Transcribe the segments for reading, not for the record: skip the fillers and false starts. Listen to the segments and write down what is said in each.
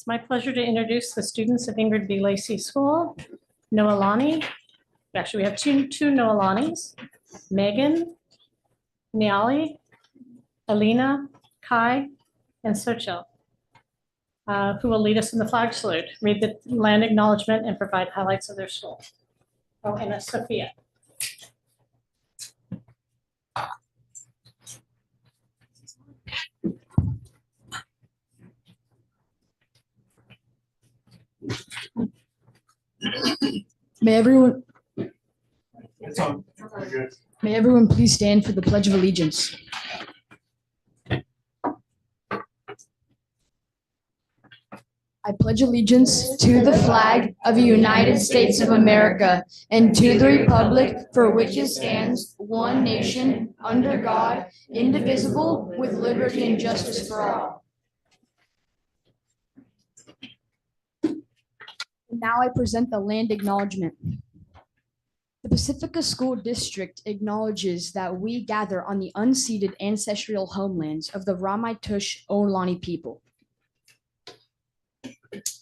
It's my pleasure to introduce the students of Ingrid B. Lacey School. Noelani, actually we have two Noelanis, Megan, Niali, Alina, Kai, and Sochil, who will lead us in the flag salute, read the land acknowledgement, and provide highlights of their school. Oh, and Sophia. May everyone please stand for the Pledge of Allegiance. I pledge allegiance to the flag of the United States of America and to the republic for which it stands, one nation, under God, indivisible, with liberty and justice for all. Now I present the land acknowledgement. The Pacifica School District acknowledges that we gather on the unceded ancestral homelands of the Ramaytush Ohlone people.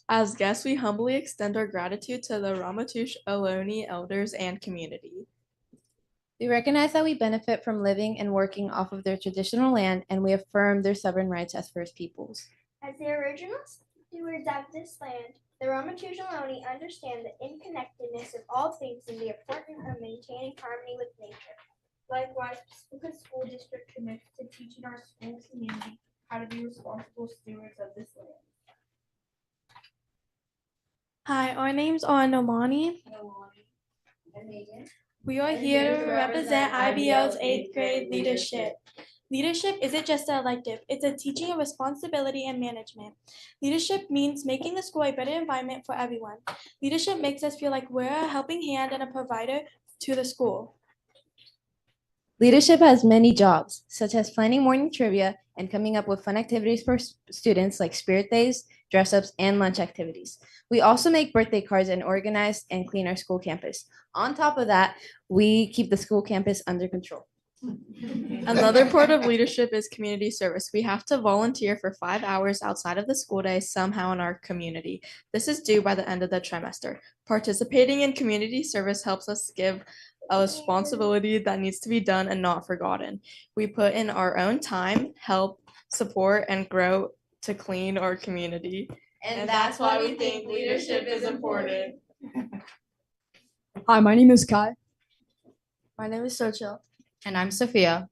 As guests, we humbly extend our gratitude to the Ramaytush Ohlone elders and community. We recognize that we benefit from living and working off of their traditional land, and we affirm their sovereign rights as First Peoples. As the original stewards of this land, the Ramaytush Ohlone understand the interconnectedness of all things and the importance of maintaining harmony with nature. Likewise, Pacifica School District commits to teaching our school community how to be responsible stewards of this land. Hi, our names are Nomani. We are here to represent IBL's 8th grade leadership. Leadership isn't just an elective, it's a teaching of responsibility and management. Leadership means making the school a better environment for everyone. Leadership makes us feel like we're a helping hand and a provider to the school. Leadership has many jobs, such as planning morning trivia and coming up with fun activities for students like spirit days, dress-ups, and lunch activities. We also make birthday cards and organize and clean our school campus. On top of that, we keep the school campus under control. Another part of leadership is community service. We have to volunteer for 5 hours outside of the school day somehow in our community. This is due by the end of the trimester. Participating in community service helps us give a responsibility that needs to be done and not forgotten. We put in our own time, help, support, and grow to clean our community. And that's why we think leadership is important. Hi, my name is Kai. My name is Sochil. And I'm Sophia.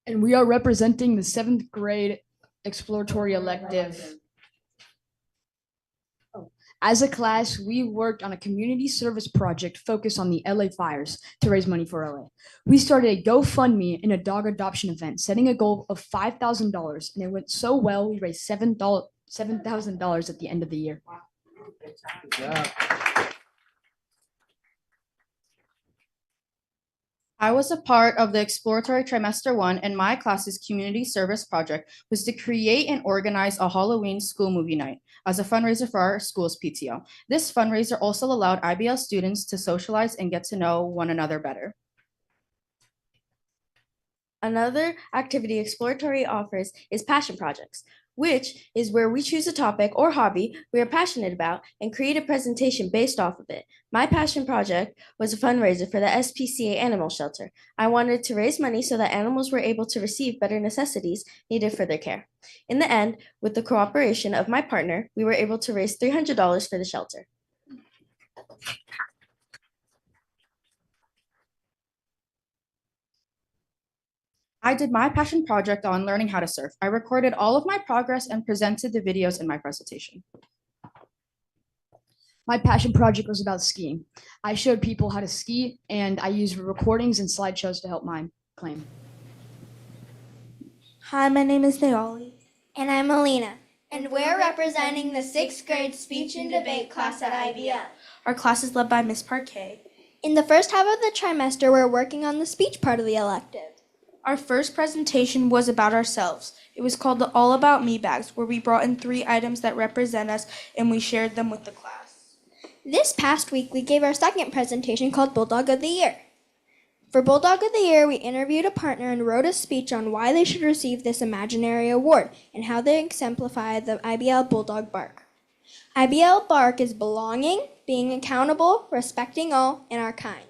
And we are representing the 7th grade exploratory elective. As a class, we worked on a community service project focused on the LA fires to raise money for LA. We started a GoFundMe and a dog adoption event, setting a goal of $5,000, and it went so well, we raised $7,000 at the end of the year. Yeah. I was a part of the exploratory trimester 1, and my class's community service project was to create and organize a Halloween school movie night as a fundraiser for our school's PTO. This fundraiser also allowed IBL students to socialize and get to know one another better. Another activity exploratory offers is passion projects, which is where we choose a topic or hobby we are passionate about and create a presentation based off of it. My passion project was a fundraiser for the SPCA animal shelter. I wanted to raise money so that animals were able to receive better necessities needed for their care. In the end, with the cooperation of my partner, we were able to raise $300 for the shelter. I did my passion project on learning how to surf. I recorded all of my progress and presented the videos in my presentation. My passion project was about skiing. I showed people how to ski, and I used recordings and slideshows to help my claim. Hi, my name is Naoli. And I'm Alina. And we're representing the 6th grade speech and debate class at IBL. Our class is led by Miss Parquet. In the first half of the trimester, we're working on the speech part of the elective. Our first presentation was about ourselves. It was called the All About Me bags, where we brought in 3 items that represent us and we shared them with the class. This past week, we gave our second presentation called Bulldog of the Year. For Bulldog of the Year, we interviewed a partner and wrote a speech on why they should receive this imaginary award and how they exemplify the IBL Bulldog bark. IBL bark is belonging, being accountable, respecting all, and our kind.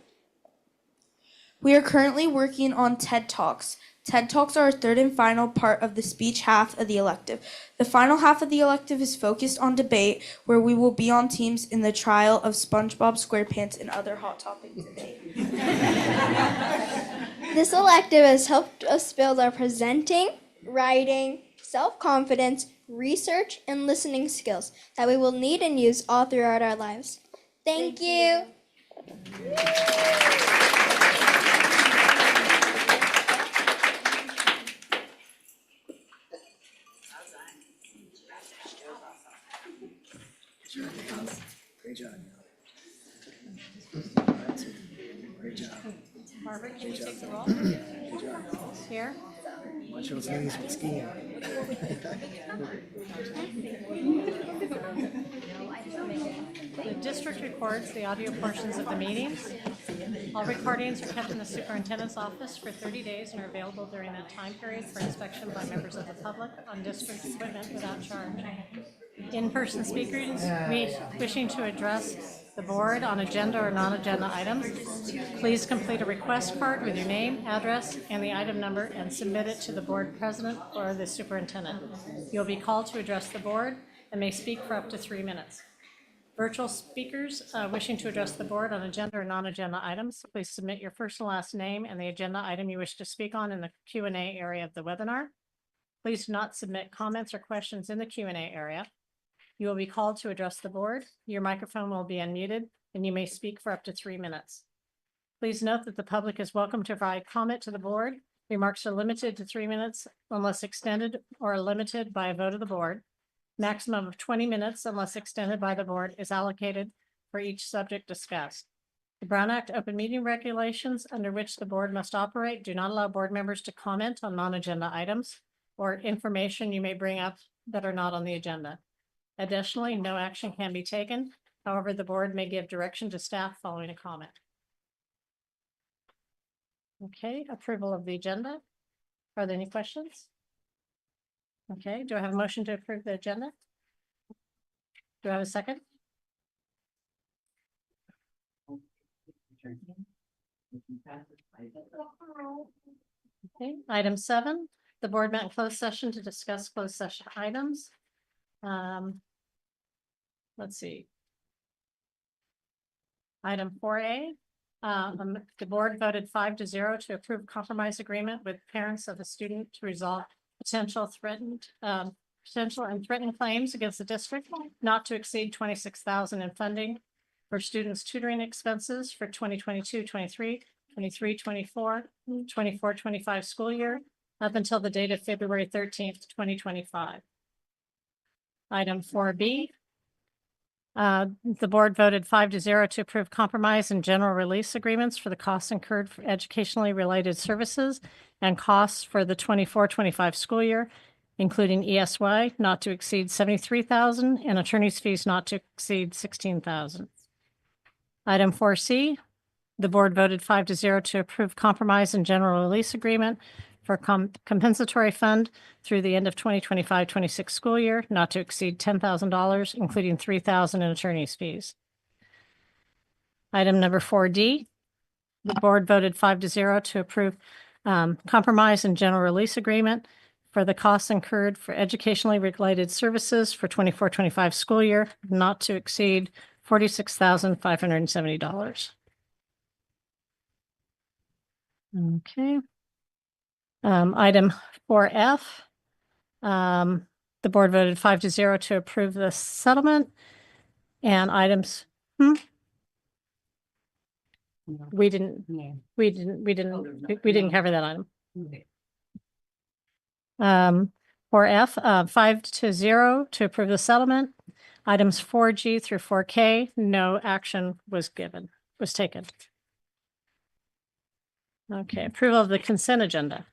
We are currently working on TED Talks. TED Talks are our third and final part of the speech half of the elective. The final half of the elective is focused on debate, where we will be on teams in the trial of SpongeBob SquarePants and other hot topic debate. This elective has helped us build our presenting, writing, self-confidence, research, and listening skills that we will need and use all throughout our lives. Thank you. Great job. Great job. Barbara, can you take the roll? Good job. Here. Watch those knees with skiing. The district records the audio portions of the meetings. All recordings are kept in the superintendent's office for 30 days and are available during that time period for inspection by members of the public on district equipment without charge. In-person speakers wishing to address the board on agenda or non-agenda items, please complete a request card with your name, address, and the item number and submit it to the board president or the superintendent. You'll be called to address the board and may speak for up to 3 minutes. Virtual speakers wishing to address the board on agenda or non-agenda items, please submit your first and last name and the agenda item you wish to speak on in the Q&A area of the webinar. Please do not submit comments or questions in the Q&A area. You will be called to address the board. Your microphone will be unmuted and you may speak for up to 3 minutes. Please note that the public is welcome to provide comment to the board. Remarks are limited to 3 minutes unless extended or limited by a vote of the board. Maximum of 20 minutes unless extended by the board is allocated for each subject discussed. The Brown Act open meeting regulations under which the board must operate do not allow board members to comment on non-agenda items or information you may bring up that are not on the agenda. Additionally, no action can be taken. However, the board may give direction to staff following a comment. Okay, approval of the agenda. Are there any questions? Okay, do I have a motion to approve the agenda? Do I have a second? Okay, item 7, the board met in closed session to discuss closed session items. Let's see. Item 4A, the board voted 5-0 to approve compromise agreement with parents of a student to resolve potential and threatened claims against the district not to exceed $26,000 in funding for students' tutoring expenses for 2022-23, 23-24, 24-25 school year up until the date of February 13th, 2025. Item 4B, the board voted 5-0 to approve compromise and general release agreements for the costs incurred for educationally related services and costs for the 24-25 school year, including ESY not to exceed $73,000 and attorney's fees not to exceed $16,000. Item 4C, the board voted 5-0 to approve compromise and general release agreement for compensatory fund through the end of 2025-26 school year, not to exceed $10,000, including $3,000 in attorney's fees. Item number 4D, the board voted 5-0 to approve compromise and general release agreement for the costs incurred for educationally related services for 24-25 school year, not to exceed $46,570. Okay. Item 4F, the board voted 5-0 to approve the settlement and items. We didn't cover that item. 4F, 5-0 to approve the settlement. Items 4G through 4K, no action was taken. Okay, approval of the consent agenda.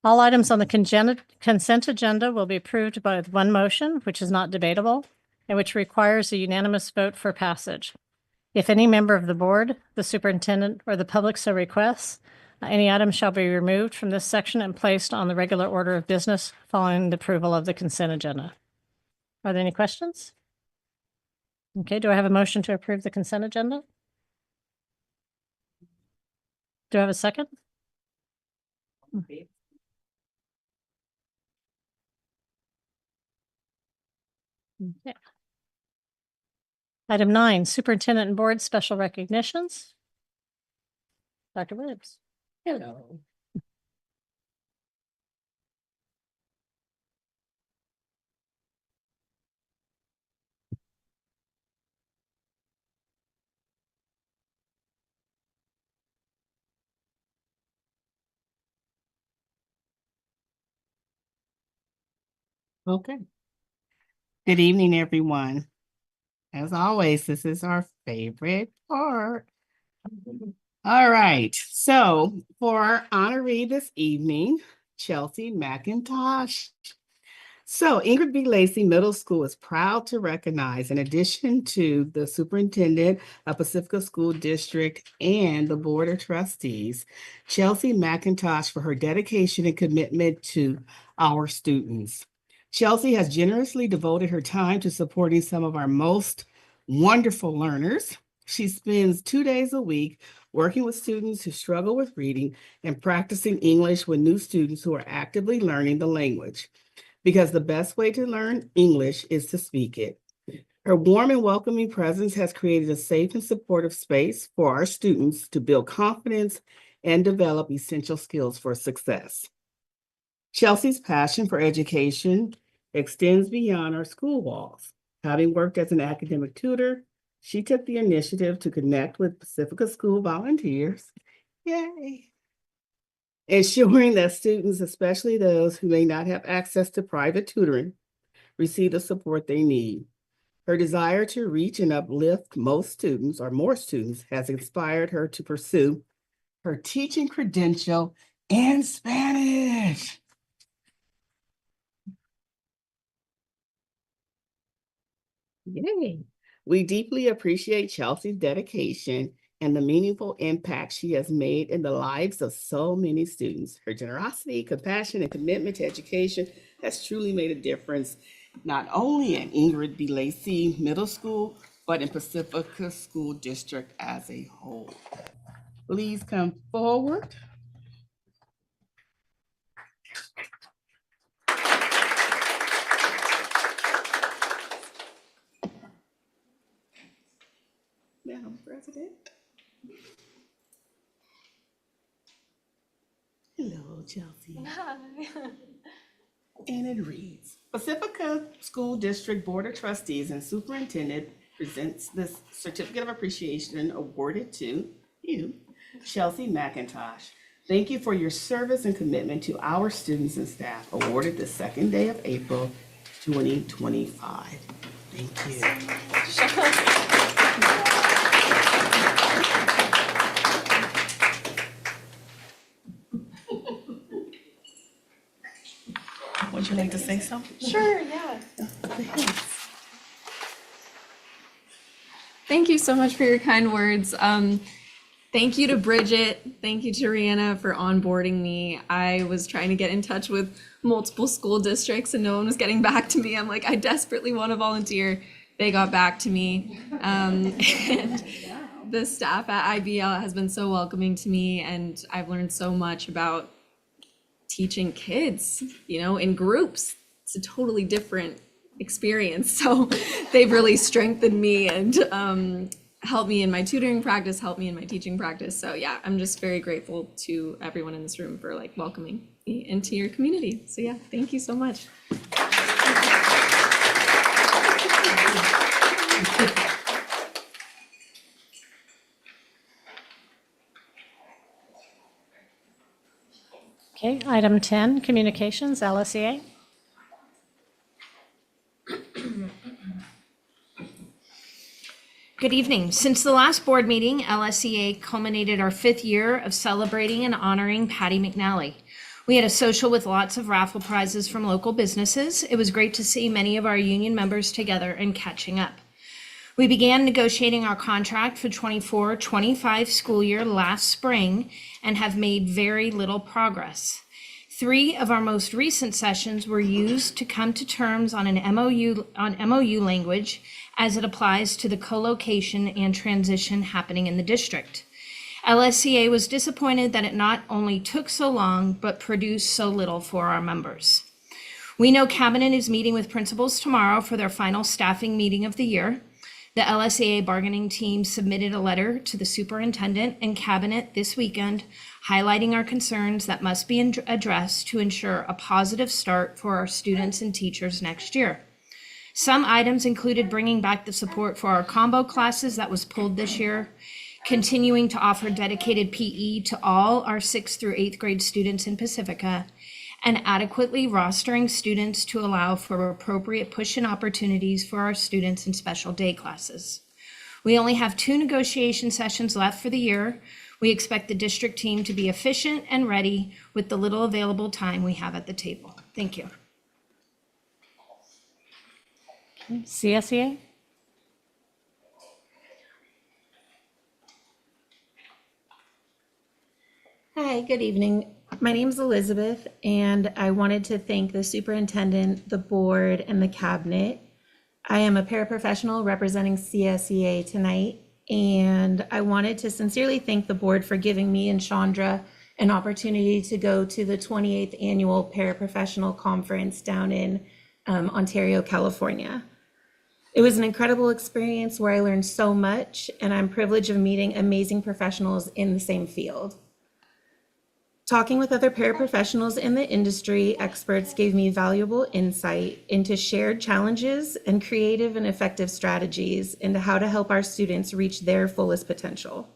All items on the consent agenda will be approved by one motion, which is not debatable, and which requires a unanimous vote for passage. If any member of the board, the superintendent, or the public so requests, any item shall be removed from this section and placed on the regular order of business following the approval of the consent agenda. Are there any questions? Okay, do I have a motion to approve the consent agenda? Do I have a second? Okay. Item 9, superintendent and board special recognitions. Dr. Williams. Hello. Okay. Good evening, everyone. As always, this is our favorite part. All right, so for our honoree this evening, Chelsea McIntosh. So Ingrid B. Lacey Middle School is proud to recognize, in addition to the superintendent of Pacifica School District and the Board of Trustees, Chelsea McIntosh for her dedication and commitment to our students. Chelsea has generously devoted her time to supporting some of our most wonderful learners. She spends 2 days a week working with students who struggle with reading and practicing English with new students who are actively learning the language, because the best way to learn English is to speak it. Her warm and welcoming presence has created a safe and supportive space for our students to build confidence and develop essential skills for success. Chelsea's passion for education extends beyond our school walls. Having worked as an academic tutor, she took the initiative to connect with Pacifica School volunteers. Yay! Ensuring that students, especially those who may not have access to private tutoring, receive the support they need. Her desire to reach and uplift most students, or more students, has inspired her to pursue her teaching credential in Spanish. Yay! We deeply appreciate Chelsea's dedication and the meaningful impact she has made in the lives of so many students. Her generosity, compassion, and commitment to education has truly made a difference, not only at Ingrid B. Lacey Middle School, but in Pacifica School District as a whole. Please come forward. Madam President. Hello, Chelsea. And it reads, Pacifica School District Board of Trustees and Superintendent presents this certificate of appreciation awarded to you, Chelsea McIntosh. Thank you for your service and commitment to our students and staff, awarded the second day of April 2025. Thank you. Would you like to say something? Sure, yeah. Thank you so much for your kind words. Thank you to Bridget. Thank you to Rihanna for onboarding me. I was trying to get in touch with multiple school districts and no one was getting back to me. I'm like, I desperately want to volunteer. They got back to me. And the staff at IBL has been so welcoming to me, and I've learned so much about teaching kids, in groups. It's a totally different experience. So they've really strengthened me and helped me in my tutoring practice, helped me in my teaching practice. So yeah, I'm just very grateful to everyone in this room for welcoming me into your community. So yeah, thank you so much. Okay, item 10, communications, LSEA. Good evening. Since the last board meeting, LSEA culminated our 5th year of celebrating and honoring Patty McNally. We had a social with lots of raffle prizes from local businesses. It was great to see many of our union members together and catching up. We began negotiating our contract for 24-25 school year last spring and have made very little progress. 3 of our most recent sessions were used to come to terms on an MOU language as it applies to the co-location and transition happening in the district. LSCA was disappointed that it not only took so long, but produced so little for our members. We know Cabinet is meeting with principals tomorrow for their final staffing meeting of the year. The LSAA bargaining team submitted a letter to the superintendent and Cabinet this weekend, highlighting our concerns that must be addressed to ensure a positive start for our students and teachers next year. Some items included bringing back the support for our combo classes that was pulled this year, continuing to offer dedicated PE to all our 6th through 8th grade students in Pacifica, and adequately rostering students to allow for appropriate push-in opportunities for our students in special day classes. We only have 2 negotiation sessions left for the year. We expect the district team to be efficient and ready with the little available time we have at the table. Thank you. CSEA? Hi, good evening. My name is Elizabeth, and I wanted to thank the superintendent, the board, and the cabinet. I am a paraprofessional representing CSEA tonight, and I wanted to sincerely thank the board for giving me and Chandra an opportunity to go to the 28th annual paraprofessional conference down in Ontario, California. It was an incredible experience where I learned so much, and I'm privileged of meeting amazing professionals in the same field. Talking with other paraprofessionals in the industry, experts gave me valuable insight into shared challenges and creative and effective strategies into how to help our students reach their fullest potential.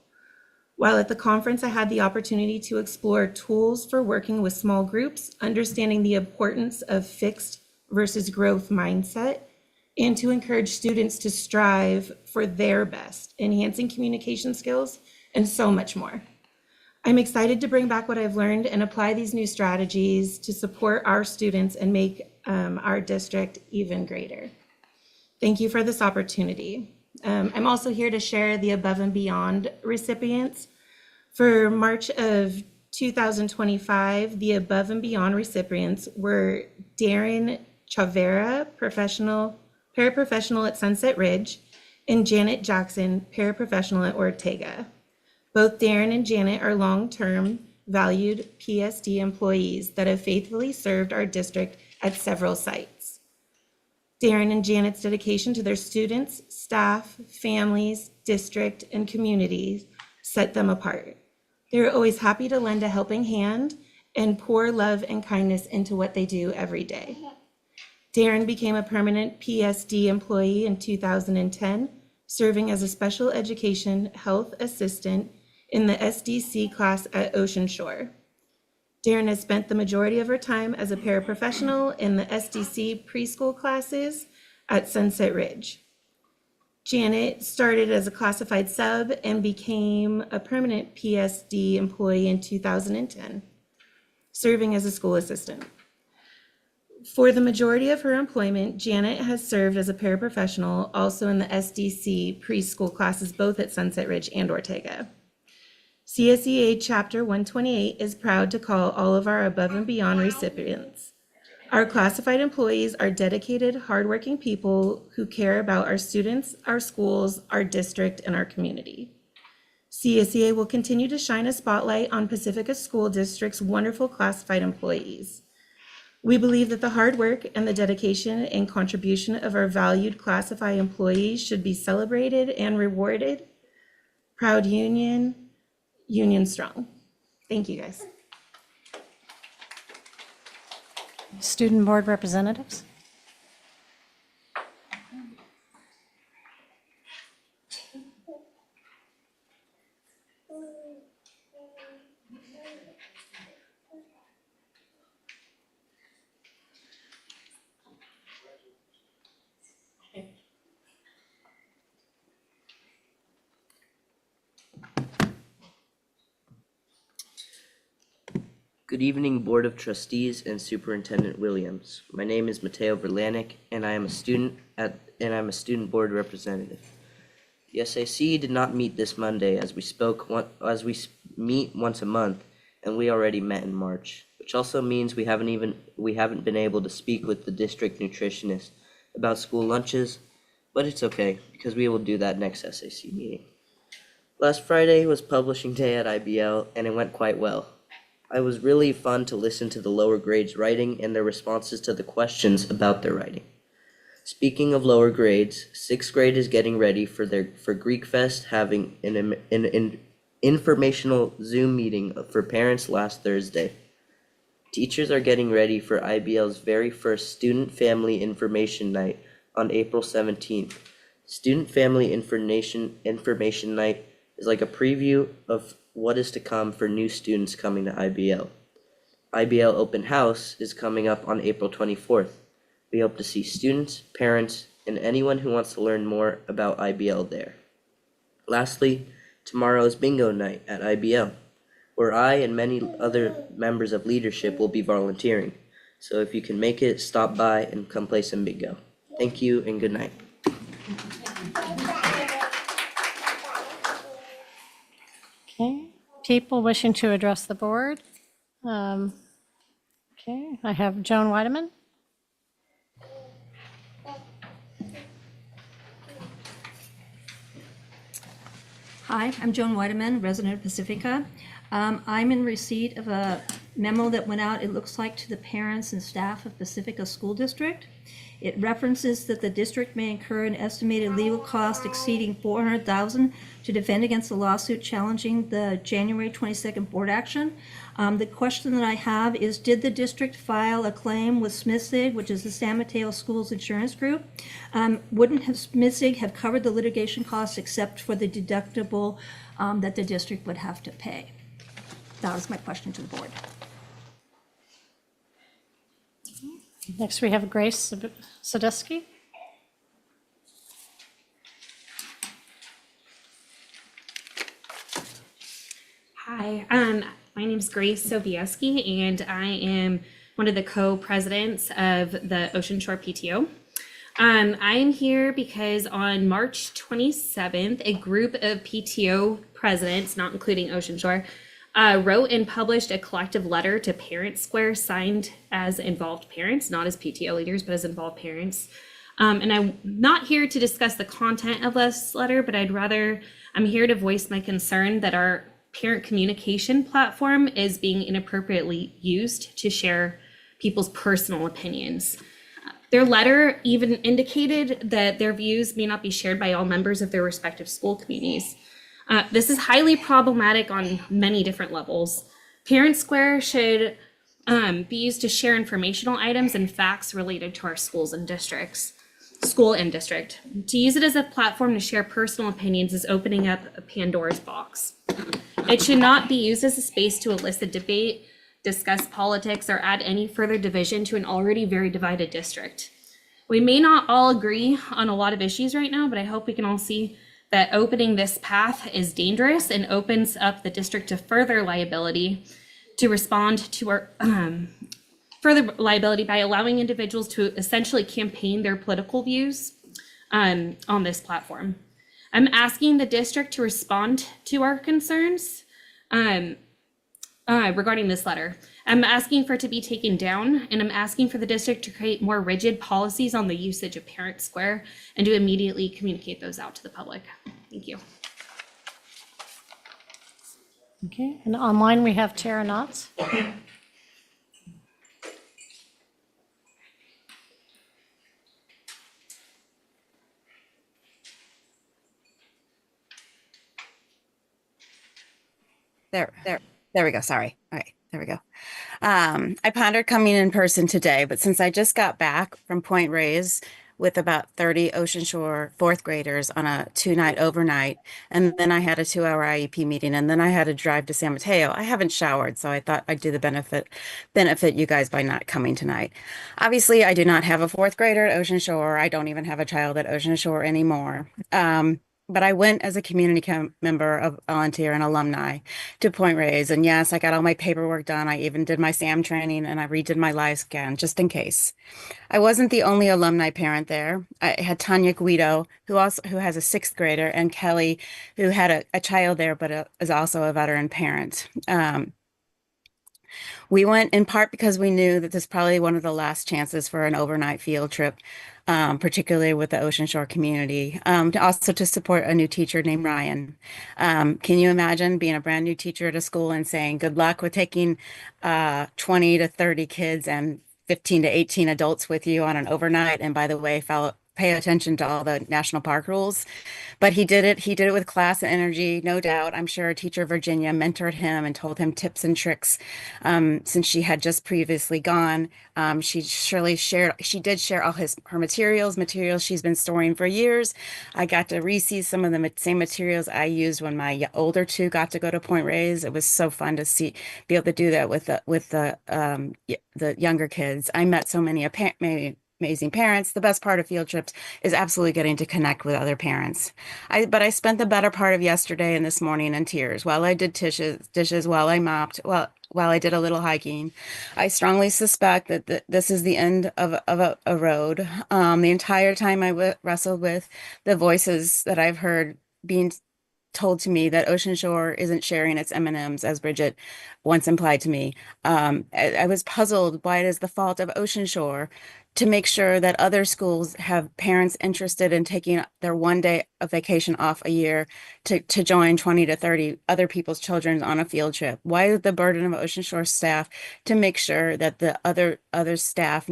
While at the conference, I had the opportunity to explore tools for working with small groups, understanding the importance of fixed versus growth mindset, and to encourage students to strive for their best, enhancing communication skills, and so much more. I'm excited to bring back what I've learned and apply these new strategies to support our students and make our district even greater. Thank you for this opportunity. I'm also here to share the Above and Beyond recipients. For March of 2025, the Above and Beyond recipients were Darren Chavera, paraprofessional at Sunset Ridge, and Janet Jackson, paraprofessional at Ortega. Both Darren and Janet are long-term valued PSD employees that have faithfully served our district at several sites. Darren and Janet's dedication to their students, staff, families, district, and communities set them apart. They're always happy to lend a helping hand and pour love and kindness into what they do every day. Darren became a permanent PSD employee in 2010, serving as a special education health assistant in the SDC class at Ocean Shore. Darren has spent the majority of her time as a paraprofessional in the SDC preschool classes at Sunset Ridge. Janet started as a classified sub and became a permanent PSD employee in 2010, serving as a school assistant. For the majority of her employment, Janet has served as a paraprofessional also in the SDC preschool classes, both at Sunset Ridge and Ortega. CSEA Chapter 128 is proud to call all of our Above and Beyond recipients. Our classified employees are dedicated, hardworking people who care about our students, our schools, our district, and our community. CSEA will continue to shine a spotlight on Pacifica School District's wonderful classified employees. We believe that the hard work and the dedication and contribution of our valued classified employees should be celebrated and rewarded. Proud union, union strong. Thank you, guys. Student board representatives? Good evening, Board of Trustees and Superintendent Williams. My name is Mateo Verlanik, and I am a student board representative. The SAC did not meet this Monday as we meet once a month, and we already met in March, which also means we haven't been able to speak with the district nutritionist about school lunches, but it's okay because we will do that next SAC meeting. Last Friday was publishing day at IBL, and it went quite well. It was really fun to listen to the lower grades writing and their responses to the questions about their writing. Speaking of lower grades, 6th grade is getting ready for Greek Fest, having an informational Zoom meeting for parents last Thursday. Teachers are getting ready for IBL's very first Student Family Information Night on April 17th. Student Family Information Night is like a preview of what is to come for new students coming to IBL. IBL Open House is coming up on April 24th. We hope to see students, parents, and anyone who wants to learn more about IBL there. Lastly, tomorrow is bingo night at IBL, where I and many other members of leadership will be volunteering. So if you can make it, stop by and come play some bingo. Thank you and good night. Okay, people wishing to address the board. Okay, I have Joan Weideman. Hi, I'm Joan Weideman, resident of Pacifica. I'm in receipt of a memo that went out, it looks like, to the parents and staff of Pacifica School District. It references that the district may incur an estimated legal cost exceeding $400,000 to defend against a lawsuit challenging the January 22nd board action. The question that I have is, did the district file a claim with SMISIG, which is the San Mateo Schools Insurance Group? Wouldn't have SMISIG have covered the litigation costs except for the deductible that the district would have to pay? That was my question to the board. Next, we have Grace Sadusky. Hi, my name is Grace Sobieski, and I am one of the co-presidents of the Ocean Shore PTO. I am here because on March 27th, a group of PTO presidents, not including Ocean Shore, wrote and published a collective letter to Parent Square signed as involved parents, not as PTO leaders, but as involved parents. And I'm not here to discuss the content of this letter, but I'm here to voice my concern that our parent communication platform is being inappropriately used to share people's personal opinions. Their letter even indicated that their views may not be shared by all members of their respective school communities. This is highly problematic on many different levels. Parent Square should be used to share informational items and facts related to our schools and districts. School and district. To use it as a platform to share personal opinions is opening up a Pandora's box. It should not be used as a space to elicit debate, discuss politics, or add any further division to an already very divided district. We may not all agree on a lot of issues right now, but I hope we can all see that opening this path is dangerous and opens up the district to further liability to respond to our further liability by allowing individuals to essentially campaign their political views on this platform. I'm asking the district to respond to our concerns regarding this letter. I'm asking for it to be taken down, and I'm asking for the district to create more rigid policies on the usage of Parent Square and to immediately communicate those out to the public. Thank you. Okay, and online we have Tara Knotts. There we go. Sorry. All right, there we go. I pondered coming in person today, but since I just got back from Point Reyes with about 30 Ocean Shore fourth graders on a 2-night overnight, and then I had a 2-hour IEP meeting, and then I had to drive to San Mateo, I haven't showered, so I thought I'd do the benefit you guys by not coming tonight. Obviously, I do not have a fourth grader at Ocean Shore. I don't even have a child at Ocean Shore anymore. but I went as a community member, of volunteer and alumni to Point Reyes. And yes, I got all my paperwork done. I even did my SAM training and I redid my live scan just in case. I wasn't the only alumni parent there. I had Tanya Guido, who has a sixth grader, and Kelly, who had a child there, but is also a veteran parent. We went in part because we knew that this is probably one of the last chances for an overnight field trip, particularly with the Ocean Shore community, also to support a new teacher named Ryan. Can you imagine being a brand new teacher at a school and saying, good luck with taking 20 to 30 kids and 15 to 18 adults with you on an overnight? And by the way, pay attention to all the national park rules. But he did it. He did it with class and energy, no doubt. I'm sure teacher Virginia mentored him and told him tips and tricks. Since she had just previously gone, she did share all her materials she's been storing for years. I got to re-see some of the same materials I used when my older two got to go to Point Reyes. It was so fun to be able to do that with the younger kids. I met so many amazing parents. The best part of field trips is absolutely getting to connect with other parents. But I spent the better part of yesterday and this morning in tears while I did dishes, while I mopped, while I did a little hiking. I strongly suspect that this is the end of a road. The entire time I wrestled with the voices that I've heard being told to me that Ocean Shore isn't sharing its M&Ms, as Bridget once implied to me. I was puzzled why it is the fault of Ocean Shore to make sure that other schools have parents interested in taking their 1 day of vacation off a year to join 20 to 30 other people's children on a field trip. Why is the burden of Ocean Shore staff to make sure that the other staff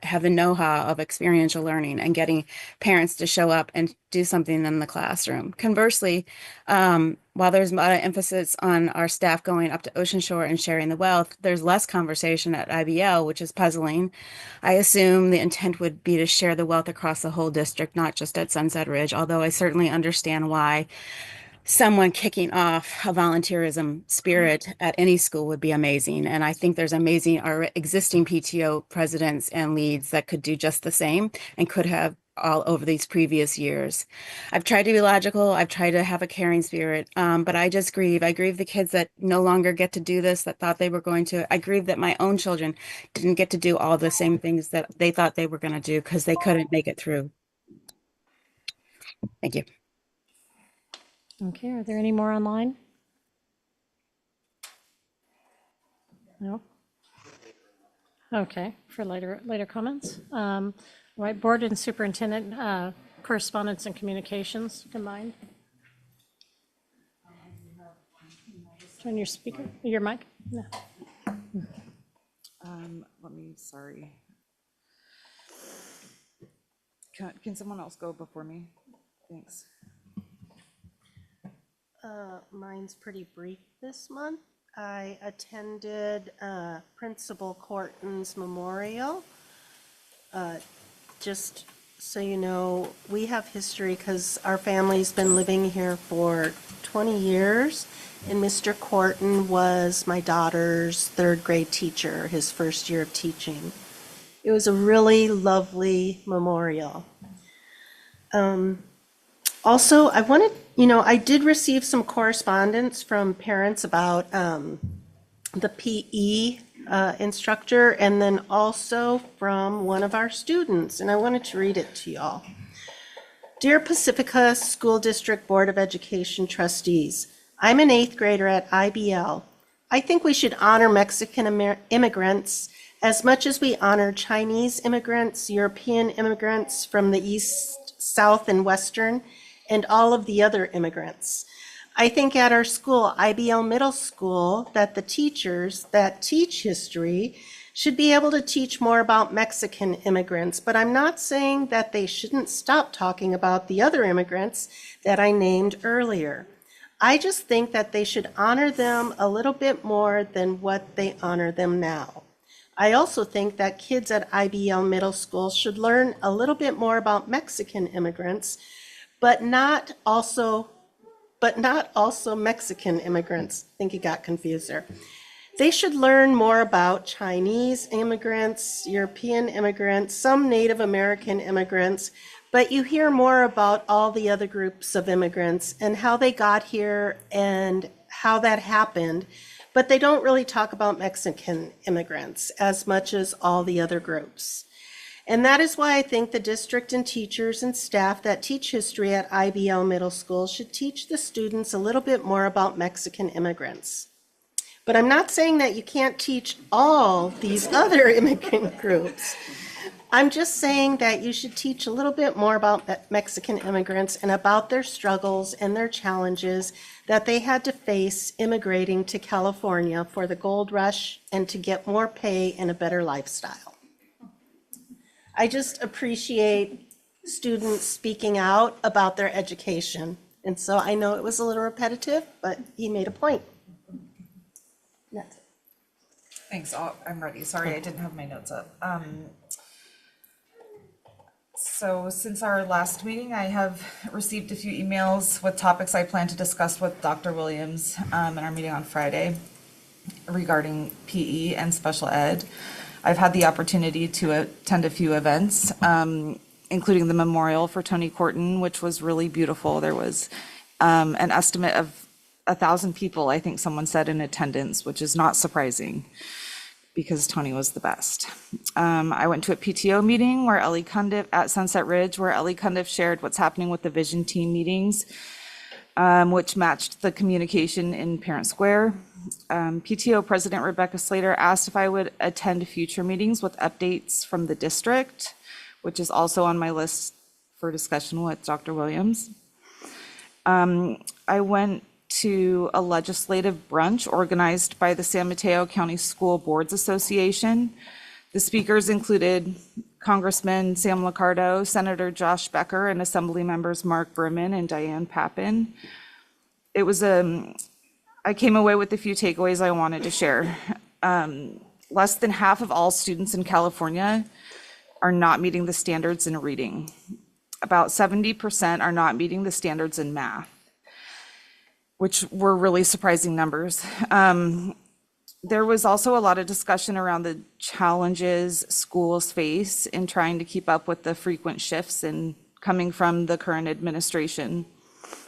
have the know-how of experiential learning and getting parents to show up and do something in the classroom? Conversely, while there's a lot of emphasis on our staff going up to Ocean Shore and sharing the wealth, there's less conversation at IBL, which is puzzling. I assume the intent would be to share the wealth across the whole district, not just at Sunset Ridge, although I certainly understand why someone kicking off a volunteerism spirit at any school would be amazing. And I think there's our existing PTO presidents and leads that could do just the same and could have all over these previous years. I've tried to be logical. I've tried to have a caring spirit, but I just grieve. I grieve the kids that no longer get to do this, that thought they were going to. I grieve that my own children didn't get to do all the same things that they thought they were going to do because they couldn't make it through. Thank you. Okay, are there any more online? No? Okay, for later comments. Right, board and superintendent correspondence and communications combined. Turn your speaker, your mic. No. Sorry. Can someone else go before me? Thanks. Mine's pretty brief this month. I attended Principal Corton's memorial. Just so you know, we have history because our family's been living here for 20 years, and Mr. Corton was my daughter's third grade teacher, his first year of teaching. It was a really lovely memorial. Also, I did receive some correspondence from parents about the PE instructor, and then also from one of our students, and I wanted to read it to y'all. Dear Pacifica School District Board of Education trustees, I'm an 8th grader at IBL. I think we should honor Mexican immigrants as much as we honor Chinese immigrants, European immigrants from the East, South, and Western, and all of the other immigrants. I think at our school, IBL Middle School, that the teachers that teach history should be able to teach more about Mexican immigrants, but I'm not saying that they shouldn't stop talking about the other immigrants that I named earlier. I just think that they should honor them a little bit more than what they honor them now. I also think that kids at IBL Middle School should learn a little bit more about Mexican immigrants, but not also Mexican immigrants. I think you got confused there. They should learn more about Chinese immigrants, European immigrants, some Native American immigrants, but you hear more about all the other groups of immigrants and how they got here and how that happened, but they don't really talk about Mexican immigrants as much as all the other groups. And that is why I think the district and teachers and staff that teach history at IBL Middle School should teach the students a little bit more about Mexican immigrants. But I'm not saying that you can't teach all these other immigrant groups. I'm just saying that you should teach a little bit more about Mexican immigrants and about their struggles and their challenges that they had to face immigrating to California for the gold rush and to get more pay and a better lifestyle. I just appreciate students speaking out about their education. And so I know it was a little repetitive, but he made a point. That's it. Thanks, I'm ready. Sorry, I didn't have my notes up. So since our last meeting, I have received a few emails with topics I plan to discuss with Dr. Williams in our meeting on Friday regarding PE and special ed. I've had the opportunity to attend a few events, including the memorial for Tony Corton, which was really beautiful. There was an estimate of 1,000 people, I think someone said, in attendance, which is not surprising because Tony was the best. I went to a PTO meeting where Ellie Cundiff at Sunset Ridge, where Ellie Cundiff shared what's happening with the vision team meetings, which matched the communication in Parent Square. PTO President Rebecca Slater asked if I would attend future meetings with updates from the district, which is also on my list for discussion with Dr. Williams. I went to a legislative brunch organized by the San Mateo County School Boards Association. The speakers included Congressman Sam Liccardo, Senator Josh Becker, and Assembly members Mark Berman and Diane Pappin. It was I came away with a few takeaways I wanted to share. Less than half of all students in California are not meeting the standards in reading. About 70% are not meeting the standards in math, which were really surprising numbers. There was also a lot of discussion around the challenges schools face in trying to keep up with the frequent shifts and coming from the current administration.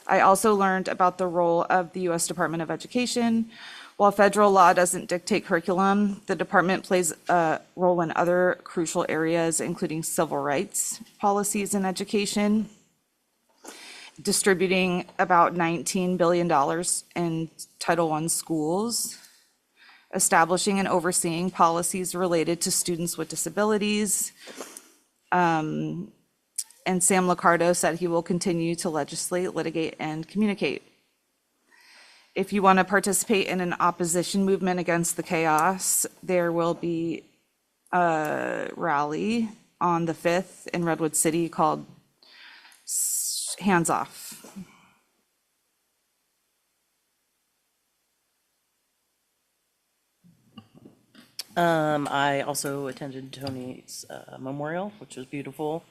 I also learned about the role of the U.S. Department of Education. While federal law doesn't dictate curriculum, the department plays a role in other crucial areas, including civil rights policies in education, distributing about $19 billion in Title I schools, establishing and overseeing policies related to students with disabilities. And Sam Liccardo said he will continue to legislate, litigate, and communicate. If you want to participate in an opposition movement against the chaos, there will be a rally on the 5th in Redwood City called Hands Off. I also attended Tony's memorial, which was beautiful.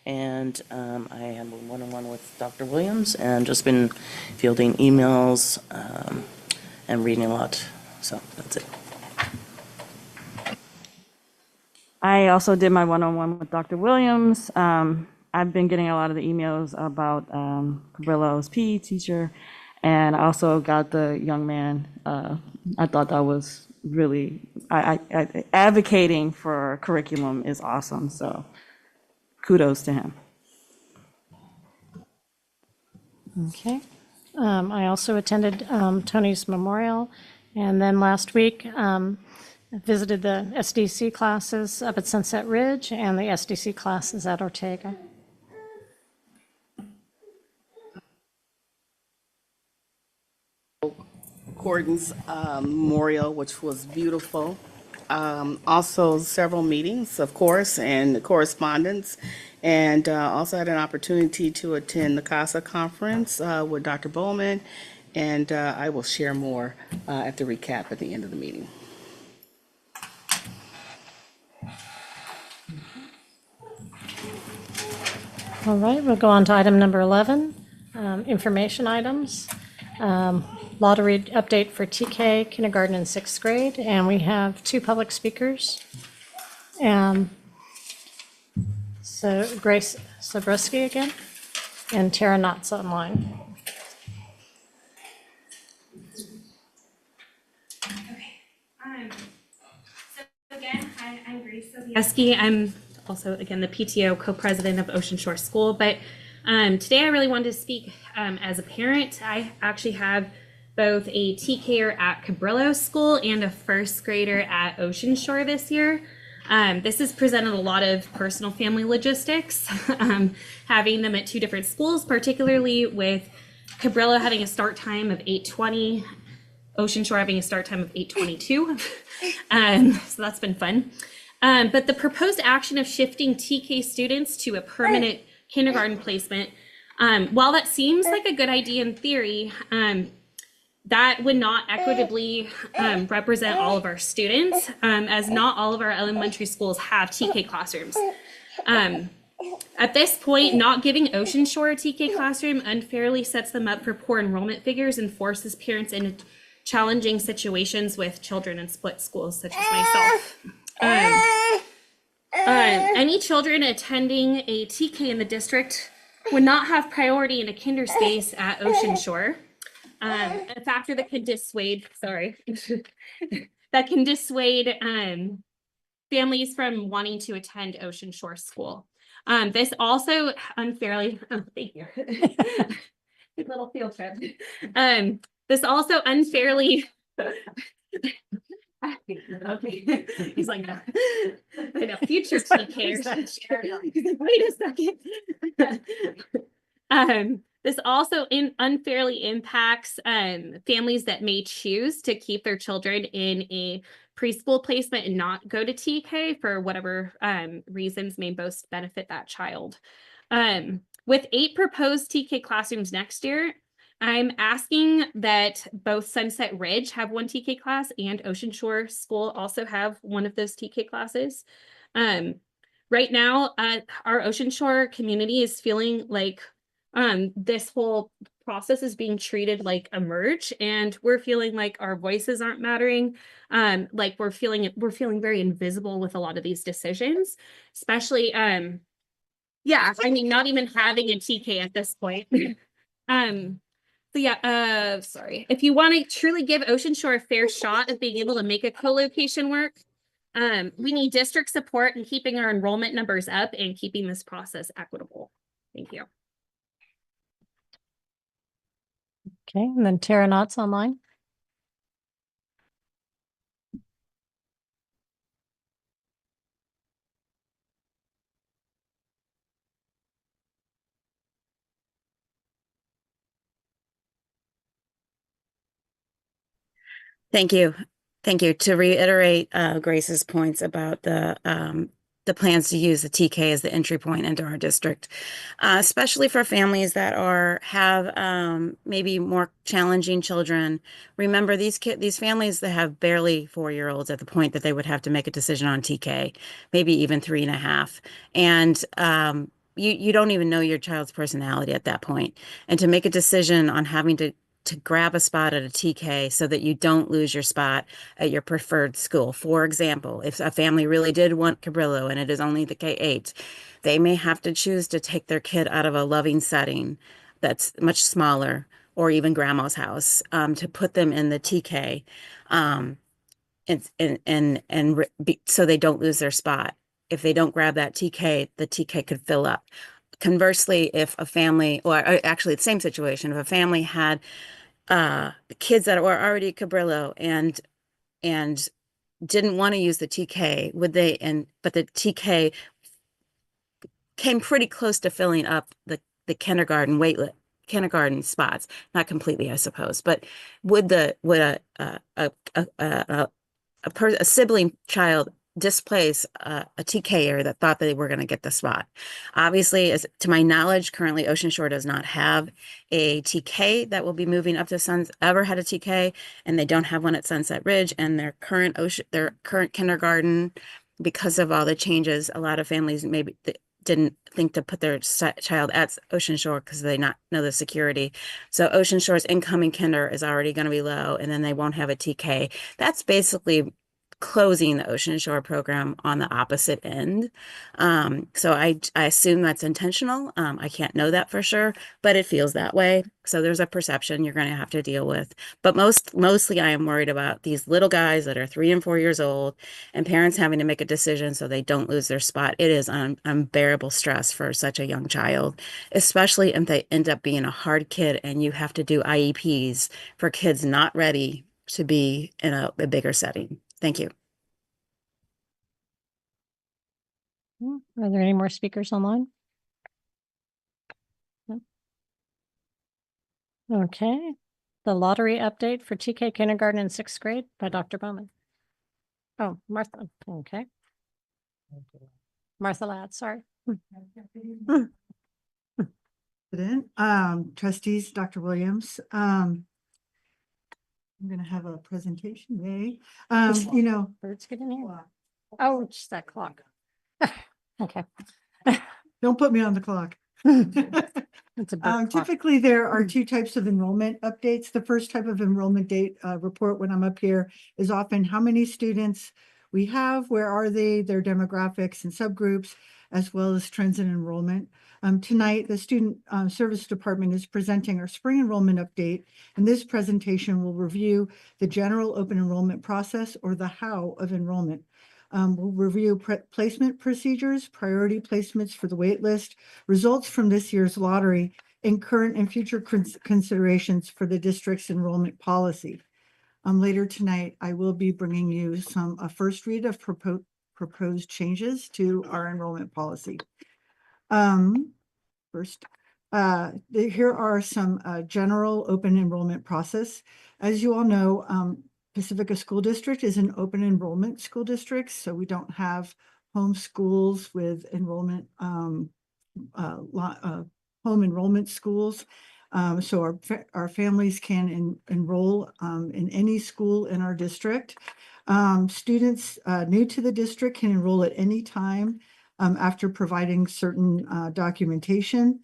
And I had a one-on-one with Dr. Williams and just been fielding emails and reading a lot. So that's it. I also did my one-on-one with Dr. Williams. I've been getting a lot of the emails about Cabrillo's PE teacher, and I also got the young man. I thought that was really, advocating for curriculum is awesome, so kudos to him. Okay. I also attended Tony's memorial, and then last week I visited the SDC classes up at Sunset Ridge and the SDC classes at Ortega. Gordon's memorial, which was beautiful. Also several meetings, of course, and correspondence, and also had an opportunity to attend the CASA conference with Dr. Bowman, and I will share more at the recap at the end of the meeting. All right, we'll go on to item number 11, information items. Lottery update for TK, kindergarten and 6th grade, and we have 2 public speakers. So Grace Zabriskie again, and Tara Knott's online. So again, hi, I'm Grace Sobieski. I'm also, again, the PTO co-president of Ocean Shore School, but today I really wanted to speak as a parent. I actually have both a TKer at Cabrillo School and a first grader at Ocean Shore this year. This has presented a lot of personal family logistics, having them at two different schools, particularly with Cabrillo having a start time of 8:20, Ocean Shore having a start time of 8:22. So that's been fun. But the proposed action of shifting TK students to a permanent kindergarten placement, while that seems like a good idea in theory, that would not equitably represent all of our students, as not all of our elementary schools have TK classrooms. At this point, not giving Ocean Shore a TK classroom unfairly sets them up for poor enrollment figures and forces parents into challenging situations with children in split schools, such as myself. Any children attending a TK in the district would not have priority in a kinder space at Ocean Shore. A factor that can dissuade, that can dissuade families from wanting to attend Ocean Shore School. This also unfairly, thank you, good little field trip. This also unfairly, okay, he's like, no, future TKers. Wait a second. This also unfairly impacts families that may choose to keep their children in a preschool placement and not go to TK for whatever reasons may most benefit that child. With 8 proposed TK classrooms next year, I'm asking that both Sunset Ridge have 1 TK class and Ocean Shore School also have one of those TK classes. Right now, our Ocean Shore community is feeling like this whole process is being treated like a merge, and we're feeling like our voices aren't mattering. Like we're feeling very invisible with a lot of these decisions, especially yeah, I mean, not even having a TK at this point. So yeah, sorry. If you want to truly give Ocean Shore a fair shot of being able to make a co-location work, we need district support in keeping our enrollment numbers up and keeping this process equitable. Thank you. Okay, and then Tara Knott's online. Thank you. Thank you. To reiterate Grace's points about the plans to use the TK as the entry point into our district, especially for families that have maybe more challenging children. Remember, these families that have barely 4-year-olds at the point that they would have to make a decision on TK, maybe even 3.5, and you don't even know your child's personality at that point, and to make a decision on having to grab a spot at a TK so that you don't lose your spot at your preferred school. For example, if a family really did want Cabrillo and it is only the K-8, they may have to choose to take their kid out of a loving setting that's much smaller, or even grandma's house, to put them in the TK, so they don't lose their spot. If they don't grab that TK, the TK could fill up. Conversely, if a family, or actually the same situation, if a family had kids that were already Cabrillo and didn't want to use the TK, but the TK came pretty close to filling up the kindergarten spots, not completely, I suppose, but would a sibling child displace a TKer that thought they were going to get the spot? Obviously, to my knowledge, currently Ocean Shore does not have a TK that will be moving up to ever had a TK, and they don't have one at Sunset Ridge, and their current kindergarten, because of all the changes, a lot of families maybe didn't think to put their child at Ocean Shore because they not know the security. So Ocean Shore's incoming kinder is already going to be low, and then they won't have a TK. That's basically closing the Ocean Shore program on the opposite end. So I assume that's intentional. I can't know that for sure, but it feels that way. So there's a perception you're going to have to deal with. But mostly I am worried about these little guys that are 3 and 4 years old and parents having to make a decision so they don't lose their spot. It is unbearable stress for such a young child, especially if they end up being a hard kid and you have to do IEPs for kids not ready to be in a bigger setting. Thank you. Are there any more speakers online? No. Okay. The lottery update for TK kindergarten and 6th grade by Dr. Bowman. Oh, Martha. Okay. Martha Ladd, sorry. President, trustees, Dr. Williams, I'm going to have a presentation today. You know, Birds get in here. Oh, it's that clock. Okay. don't put me on the clock. It's a bird clock. Typically, there are two types of enrollment updates. The first type of enrollment date report when I'm up here is often how many students we have, where are they, their demographics and subgroups, as well as trends in enrollment. Tonight, the Student Service Department is presenting our spring enrollment update, and this presentation will review the general open enrollment process, or the how of enrollment. We'll review placement procedures, priority placements for the wait list, results from this year's lottery, and current and future considerations for the district's enrollment policy. Later tonight, I will be bringing you a first read of proposed changes to our enrollment policy. First, here are some general open enrollment process. As you all know, Pacifica School District is an open enrollment school district, so we don't have home schools with enrollment, home enrollment schools. So our families can enroll in any school in our district. Students new to the district can enroll at any time after providing certain documentation.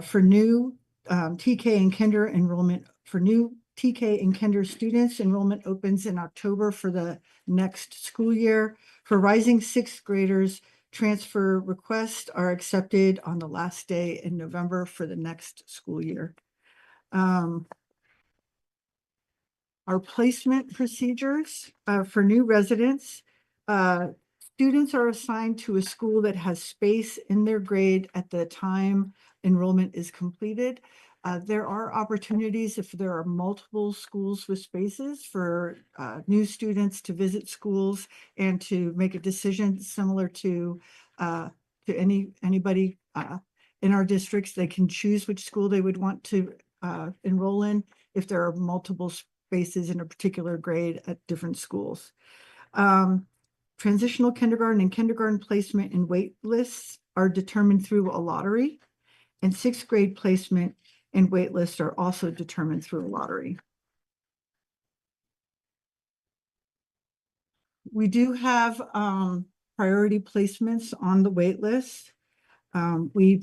For new TK and Kinder enrollment, for new TK and Kinder students, enrollment opens in October for the next school year. For rising 6th graders, transfer requests are accepted on the last day in November for the next school year. Our placement procedures for new residents, students are assigned to a school that has space in their grade at the time enrollment is completed. There are opportunities if there are multiple schools with spaces for new students to visit schools and to make a decision similar to anybody in our districts. They can choose which school they would want to enroll in if there are multiple spaces in a particular grade at different schools. Transitional kindergarten and kindergarten placement and wait lists are determined through a lottery, and 6th grade placement and wait lists are also determined through a lottery. We do have priority placements on the wait list. We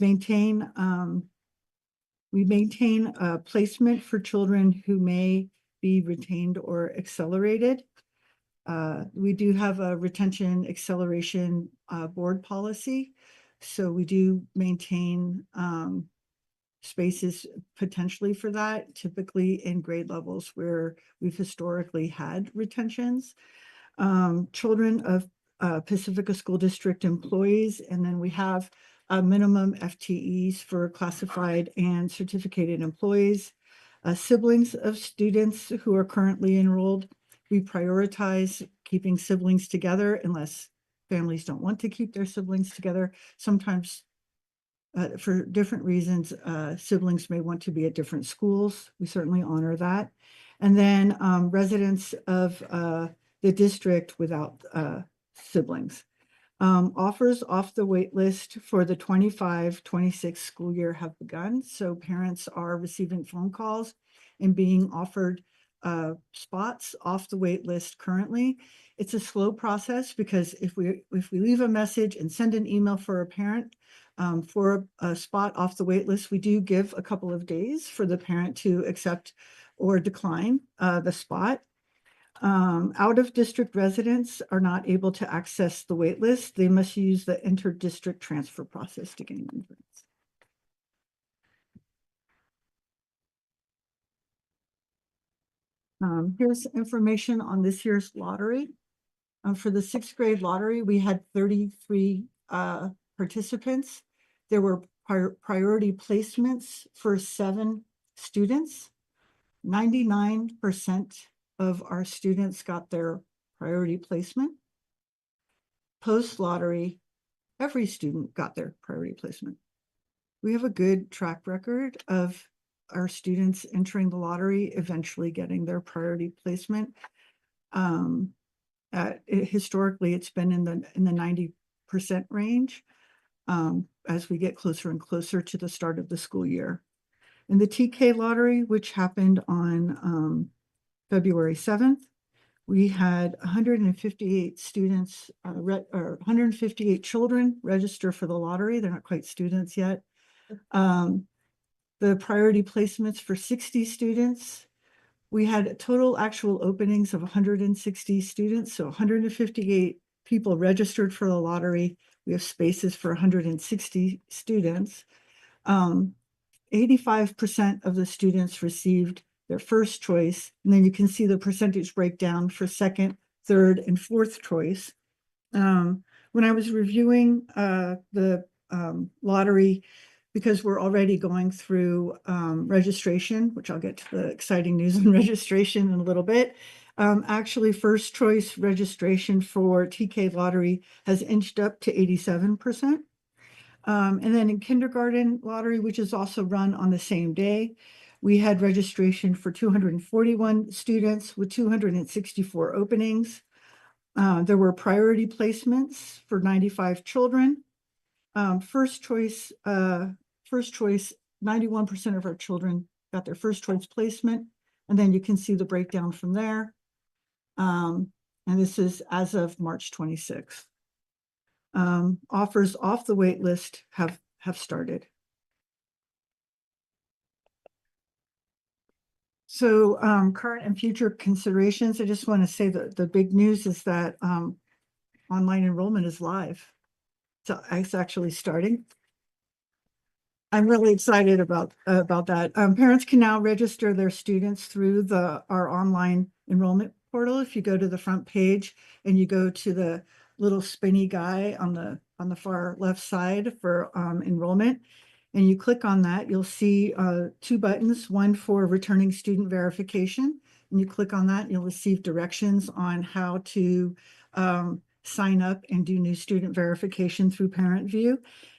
maintain a placement for children who may be retained or accelerated. We do have a retention acceleration board policy. So we do maintain spaces potentially for that, typically in grade levels where we've historically had retentions. Children of Pacifica School District employees, and then we have minimum FTEs for classified and certificated employees. Siblings of students who are currently enrolled, we prioritize keeping siblings together unless families don't want to keep their siblings together. Sometimes for different reasons, siblings may want to be at different schools. We certainly honor that. And then residents of the district without siblings. Offers off the wait list for the 25-26 school year have begun. So parents are receiving phone calls and being offered spots off the wait list currently. It's a slow process because if we leave a message and send an email for a parent for a spot off the wait list, we do give a couple of days for the parent to accept or decline the spot. Out-of-district residents are not able to access the wait list. They must use the inter-district transfer process to gain entrance. Here's information on this year's lottery. For the sixth grade lottery, we had 33 participants. There were priority placements for 7 students. 99% of our students got their priority placement. Post-lottery, every student got their priority placement. We have a good track record of our students entering the lottery, eventually getting their priority placement. Historically, it's been in the 90% range as we get closer and closer to the start of the school year. In the TK lottery, which happened on February 7th, we had 158 students, or 158 children register for the lottery. They're not quite students yet. The priority placements for 60 students. We had total actual openings of 160 students, so 158 people registered for the lottery. We have spaces for 160 students. 85% of the students received their first choice, and then you can see the percentage breakdown for second, third, and fourth choice. When I was reviewing the lottery, because we're already going through registration, which I'll get to the exciting news on registration in a little bit. Actually, first choice registration for TK lottery has inched up to 87%. And then in kindergarten lottery, which is also run on the same day, we had registration for 241 students with 264 openings. There were priority placements for 95 children. First choice, 91% of our children got their first choice placement. And then you can see the breakdown from there. And this is as of March 26th. Offers off the wait list have started. So current and future considerations, I just want to say that the big news is that online enrollment is live. So it's actually starting. I'm really excited about that. Parents can now register their students through our online enrollment portal. If you go to the front page and you go to the little spinny guy on the far left side for enrollment, and you click on that, you'll see 2 buttons, one for returning student verification, and you click on that, and you'll receive directions on how to sign up and do new student verification through Parent View.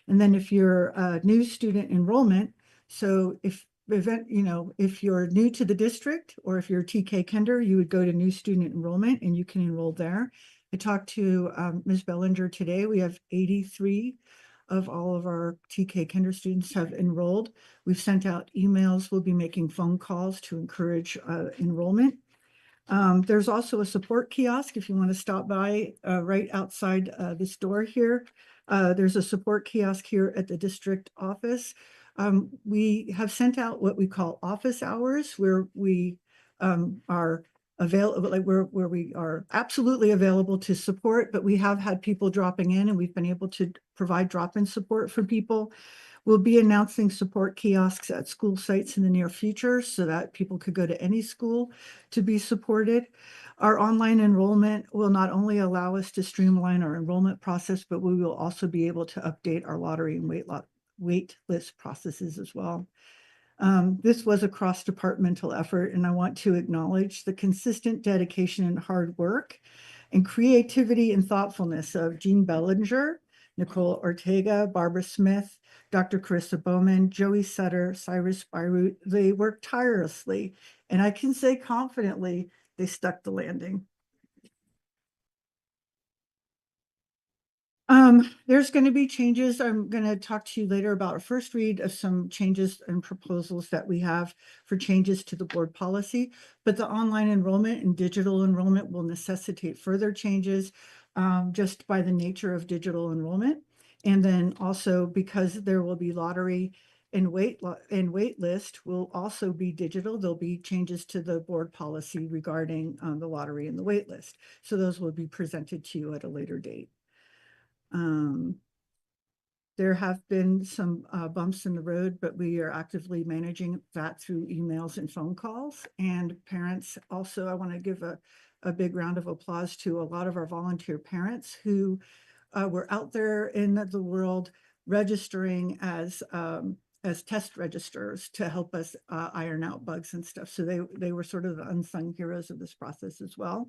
And then if you're a new student enrollment, so if you're new to the district or if you're TK Kinder, you would go to new student enrollment and you can enroll there. I talked to Ms. Bellinger today. We have 83 of all of our TK Kinder students have enrolled. We've sent out emails. We'll be making phone calls to encourage enrollment. There's also a support kiosk if you want to stop by right outside this door here. There's a support kiosk here at the district office. We have sent out what we call office hours, where we are available, like where we are absolutely available to support, but we have had people dropping in and we've been able to provide drop-in support for people. We'll be announcing support kiosks at school sites in the near future so that people could go to any school to be supported. Our online enrollment will not only allow us to streamline our enrollment process, but we will also be able to update our lottery and wait list processes as well. This was a cross-departmental effort, and I want to acknowledge the consistent dedication and hard work and creativity and thoughtfulness of Jean Bellinger, Nicole Ortega, Barbara Smith, Dr. Carissa Bowman, Joey Sutter, Cyrus Beirut. They worked tirelessly, and I can say confidently they stuck the landing. There's going to be changes. I'm going to talk to you later about a first read of some changes and proposals that we have for changes to the board policy, but the online enrollment and digital enrollment will necessitate further changes just by the nature of digital enrollment. And then also because there will be lottery and wait list will also be digital. There'll be changes to the board policy regarding the lottery and the wait list. So those will be presented to you at a later date. There have been some bumps in the road, but we are actively managing that through emails and phone calls. And parents also, I want to give a big round of applause to a lot of our volunteer parents who were out there in the world registering as test registrars to help us iron out bugs and stuff. So they were sort of the unsung heroes of this process as well.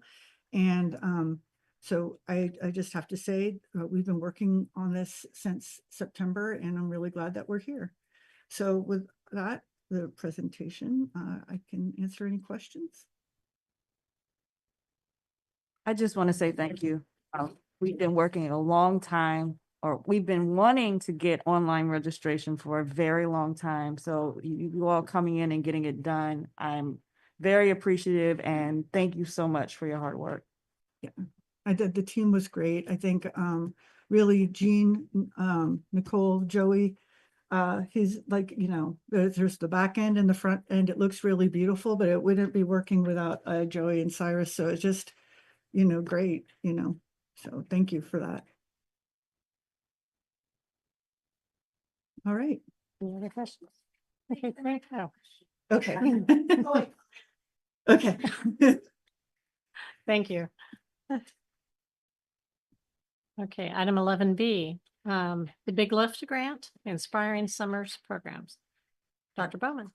And so I just have to say, we've been working on this since September, and I'm really glad that we're here. So with that, the presentation, I can answer any questions. I just want to say thank you. We've been working a long time, or we've been wanting to get online registration for a very long time. So you all coming in and getting it done, I'm very appreciative, and thank you so much for your hard work. Yeah, the team was great. I think really Jean, Nicole, Joey, he's like, there's the back end and the front end. It looks really beautiful, but it wouldn't be working without Joey and Cyrus. So it's just, great, so thank you for that. All right. Any other questions? Okay, great. Okay. Okay. Thank you. Okay, item 11B, the Big Lift Grant, Inspiring Summers Programs. Dr. Bowman.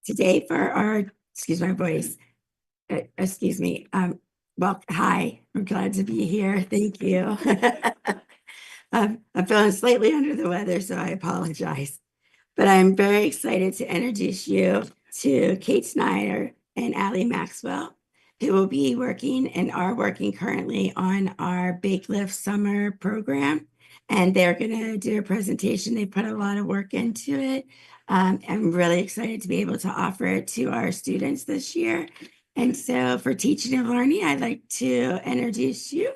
Today for our, excuse my voice, excuse me, well, hi, I'm glad to be here. Thank you. I'm feeling slightly under the weather, so I apologize. But I'm very excited to introduce you to Kate Snyder and Allie Maxwell, who will be working and are working currently on our Big Lift Summer program. And they're going to do a presentation. They put a lot of work into it. I'm really excited to be able to offer it to our students this year. And so for teaching and learning, I'd like to introduce you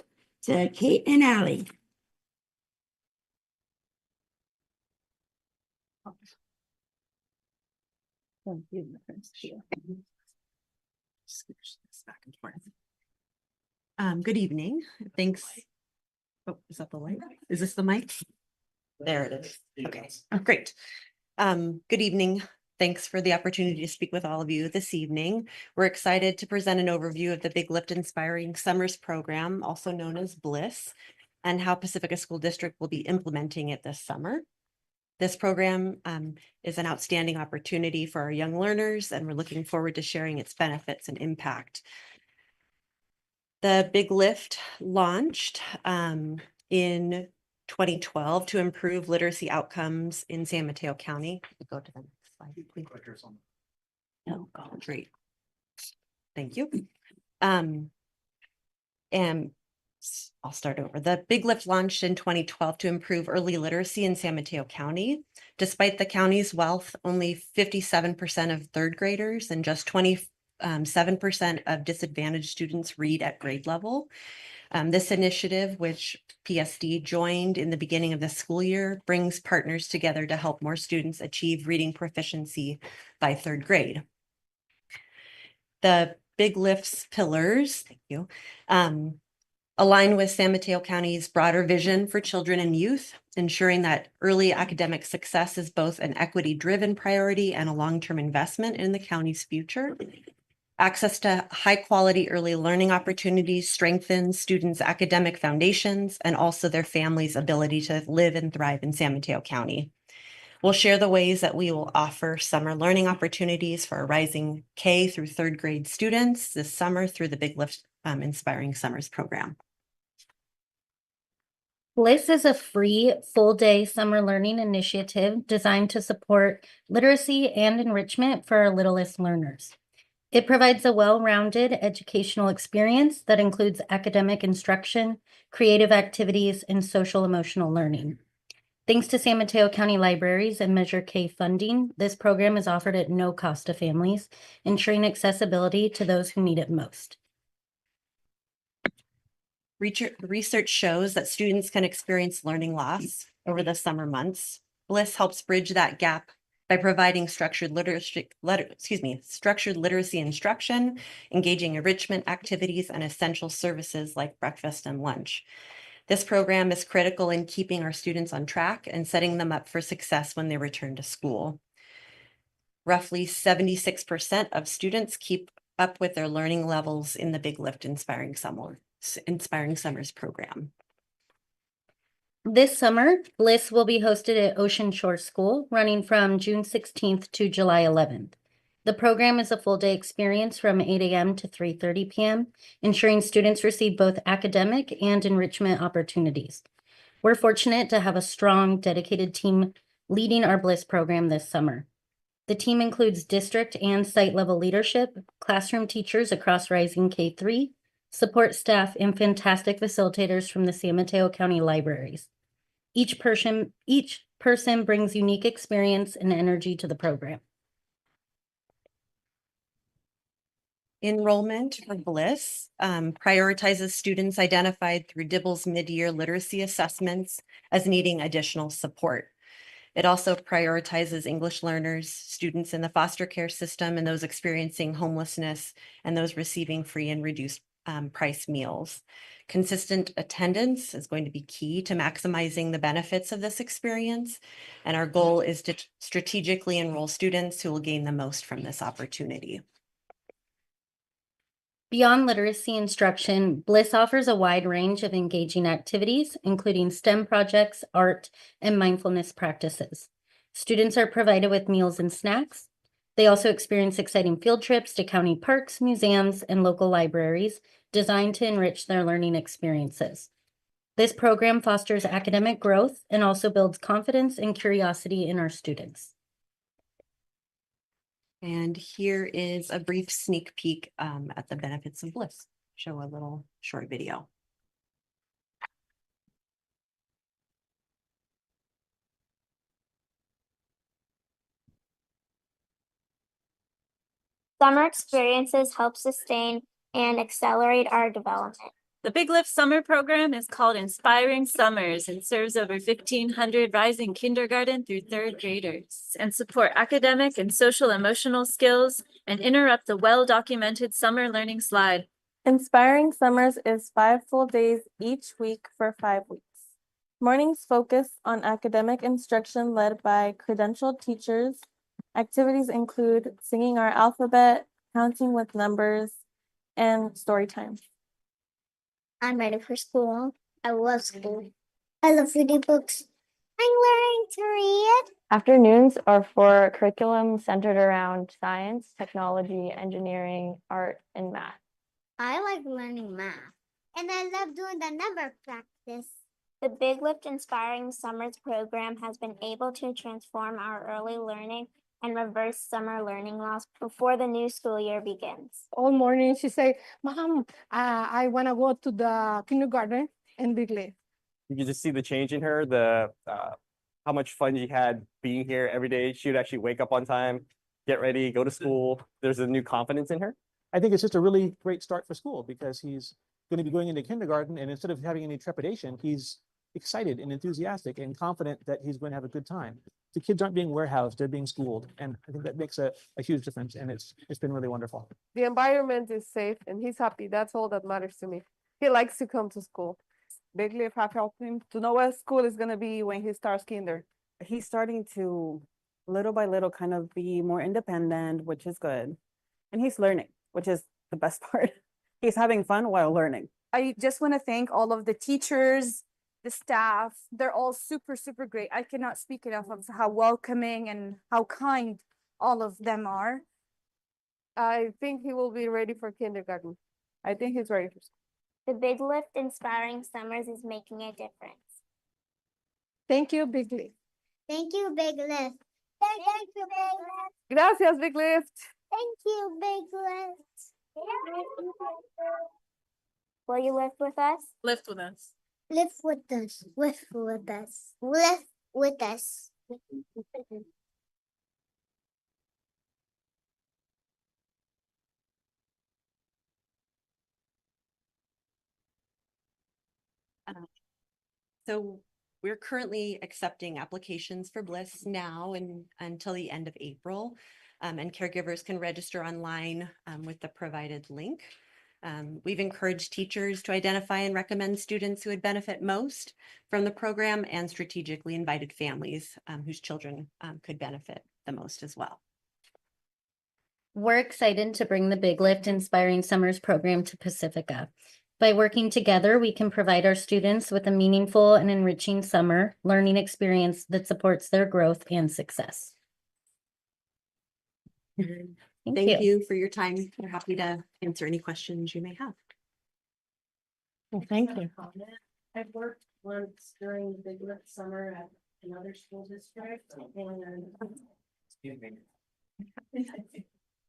to Kate and Allie. Good evening. Thanks. Oh, is that the light? Is this the mic? There it is. Okay, great. Good evening. Thanks for the opportunity to speak with all of you this evening. We're excited to present an overview of the Big Lift Inspiring Summers program, also known as BLISS, and how Pacifica School District will be implementing it this summer. This program is an outstanding opportunity for our young learners, and we're looking forward to sharing its benefits and impact. The Big Lift launched in 2012 to improve literacy outcomes in San Mateo County. Go to the next slide, please. Oh, great. Thank you. And I'll start over. The Big Lift launched in 2012 to improve early literacy in San Mateo County. Despite the county's wealth, only 57% of third graders and just 27% of disadvantaged students read at grade level. This initiative, which PSD joined in the beginning of the school year, brings partners together to help more students achieve reading proficiency by third grade. The Big Lift's pillars, thank you, align with San Mateo County's broader vision for children and youth, ensuring that early academic success is both an equity-driven priority and a long-term investment in the county's future. Access to high-quality early learning opportunities strengthens students' academic foundations and also their families' ability to live and thrive in San Mateo County. We'll share the ways that we will offer summer learning opportunities for our rising K through third grade students this summer through the Big Lift Inspiring Summers program. BLISS is a free, full-day summer learning initiative designed to support literacy and enrichment for our littlest learners. It provides a well-rounded educational experience that includes academic instruction, creative activities, and social-emotional learning. Thanks to San Mateo County Libraries and Measure K funding, this program is offered at no cost to families, ensuring accessibility to those who need it most. Research shows that students can experience learning loss over the summer months. Bliss helps bridge that gap by providing structured literacy instruction, engaging enrichment activities, and essential services like breakfast and lunch. This program is critical in keeping our students on track and setting them up for success when they return to school. Roughly 76% of students keep up with their learning levels in the Big Lift Inspiring Summers program. This summer, Bliss will be hosted at Ocean Shore School, running from June 16th to July 11th. The program is a full-day experience from 8 a.m. to 3:30 p.m., ensuring students receive both academic and enrichment opportunities. We're fortunate to have a strong, dedicated team leading our Bliss program this summer. The team includes district and site-level leadership, classroom teachers across Rising K-3, support staff, and fantastic facilitators from the San Mateo County Libraries. Each person brings unique experience and energy to the program. Enrollment for Bliss prioritizes students identified through DIBELS mid-year literacy assessments as needing additional support. It also prioritizes English learners, students in the foster care system, and those experiencing homelessness, and those receiving free and reduced price meals. Consistent attendance is going to be key to maximizing the benefits of this experience, and our goal is to strategically enroll students who will gain the most from this opportunity. Beyond literacy instruction, Bliss offers a wide range of engaging activities, including STEM projects, art, and mindfulness practices. Students are provided with meals and snacks. They also experience exciting field trips to county parks, museums, and local libraries designed to enrich their learning experiences. This program fosters academic growth and also builds confidence and curiosity in our students. And here is a brief sneak peek at the benefits of Bliss. Show a little short video. Summer experiences help sustain and accelerate our development. The Big Lift Summer Program is called Inspiring Summers and serves over 1,500 rising kindergarten through third graders and support academic and social emotional skills and interrupt the well-documented summer learning slide. Inspiring Summers is 5 full days each week for 5 weeks. Mornings focus on academic instruction led by credentialed teachers. Activities include singing our alphabet, counting with numbers, and story time. I'm ready for school. I love school. I love reading books. I'm learning to read. Afternoons are for curriculum centered around science, technology, engineering, art, and math. I like learning math. And I love doing the number practice. The Big Lift Inspiring Summers program has been able to transform our early learning and reverse summer learning loss before the new school year begins. All morning she say, Mom, I want to go to the kindergarten in Big Lift. You can just see the change in her, how much fun she had being here every day. She would actually wake up on time, get ready, go to school. There's a new confidence in her. I think it's just a really great start for school because he's going to be going into kindergarten, and instead of having any trepidation, he's excited and enthusiastic and confident that he's going to have a good time. The kids aren't being warehoused, they're being schooled. And I think that makes a huge difference, and it's been really wonderful. The environment is safe and he's happy. That's all that matters to me. He likes to come to school. Big Lift have helped him to know what school is going to be when he starts kinder. He's starting to little by little kind of be more independent, which is good. And he's learning, which is the best part. He's having fun while learning. I just want to thank all of the teachers, the staff. They're all super, super great. I cannot speak enough of how welcoming and how kind all of them are. I think he will be ready for kindergarten. I think he's ready for school. The Big Lift Inspiring Summers is making a difference. Thank you, Big Lift. Thank you, Big Lift. Thank you, Big Lift. Gracias, Big Lift. Thank you, Big Lift. Will you lift with us? Lift with us. Lift with us. Lift with us. Lift with us. So we're currently accepting applications for Bliss now and until the end of April. And caregivers can register online with the provided link. We've encouraged teachers to identify and recommend students who would benefit most from the program and strategically invited families whose children could benefit the most as well. We're excited to bring the Big Lift Inspiring Summers program to Pacifica. By working together, we can provide our students with a meaningful and enriching summer learning experience that supports their growth and success. Thank you for your time. We're happy to answer any questions you may have. Well, thank you. I've worked once during the Big Lift summer at another school district and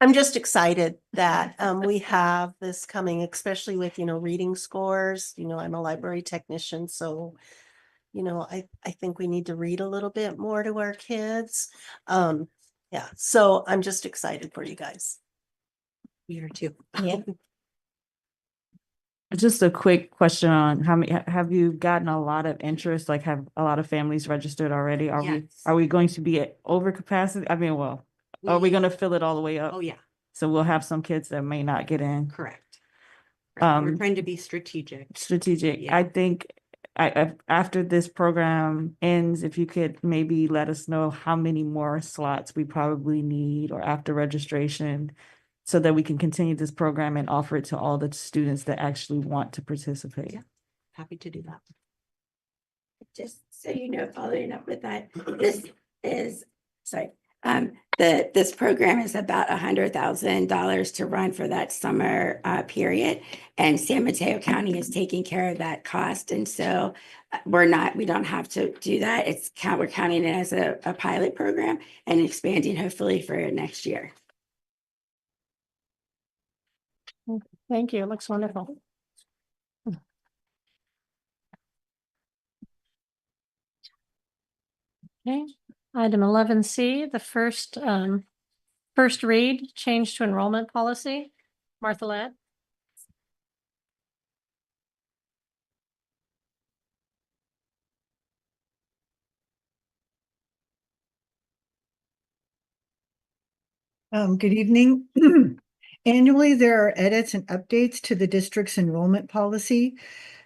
I'm just excited that we have this coming, especially with, reading scores. I'm a library technician, so, I think we need to read a little bit more to our kids. Yeah, so I'm just excited for you guys. We are too. Yeah. Just a quick question on how many, have you gotten a lot of interest? Like have a lot of families registered already? Yes. Are we going to be at over capacity? I mean, well, are we going to fill it all the way up? Oh, yeah. So we'll have some kids that may not get in. Correct. We're trying to be strategic. Yeah. I think after this program ends, if you could maybe let us know how many more slots we probably need or after registration, so that we can continue this program and offer it to all the students that actually want to participate. Yeah. Happy to do that. Just so you know, following up with that, this is, this program is about $100,000 to run for that summer period. And San Mateo County is taking care of that cost. And so we don't have to do that. We're counting it as a pilot program and expanding hopefully for next year. Thank you. It looks wonderful. Okay, item 11C, the first read, change to enrollment policy. Martha Ladd. Good evening. Annually, there are edits and updates to the district's enrollment policy.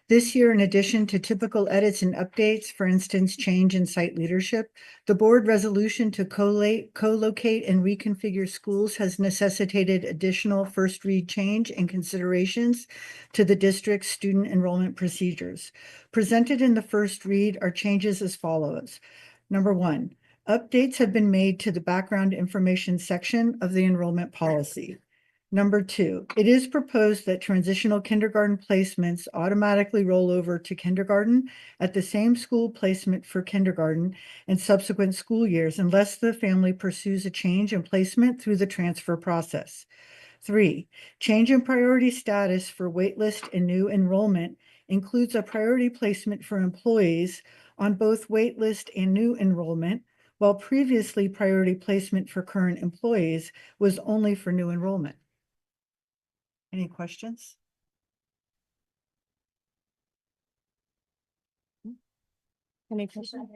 This year, in addition to typical edits and updates, for instance, change in site leadership, the board resolution to co-locate and reconfigure schools has necessitated additional first read change and considerations to the district's student enrollment procedures. Presented in the first read are changes as follows. Number one, updates have been made to the background information section of the enrollment policy. Number two, it is proposed that transitional kindergarten placements automatically roll over to kindergarten at the same school placement for kindergarten and subsequent school years unless the family pursues a change in placement through the transfer process. 3, change in priority status for waitlist and new enrollment includes a priority placement for employees on both waitlist and new enrollment, while previously priority placement for current employees was only for new enrollment. Any questions? Any questions?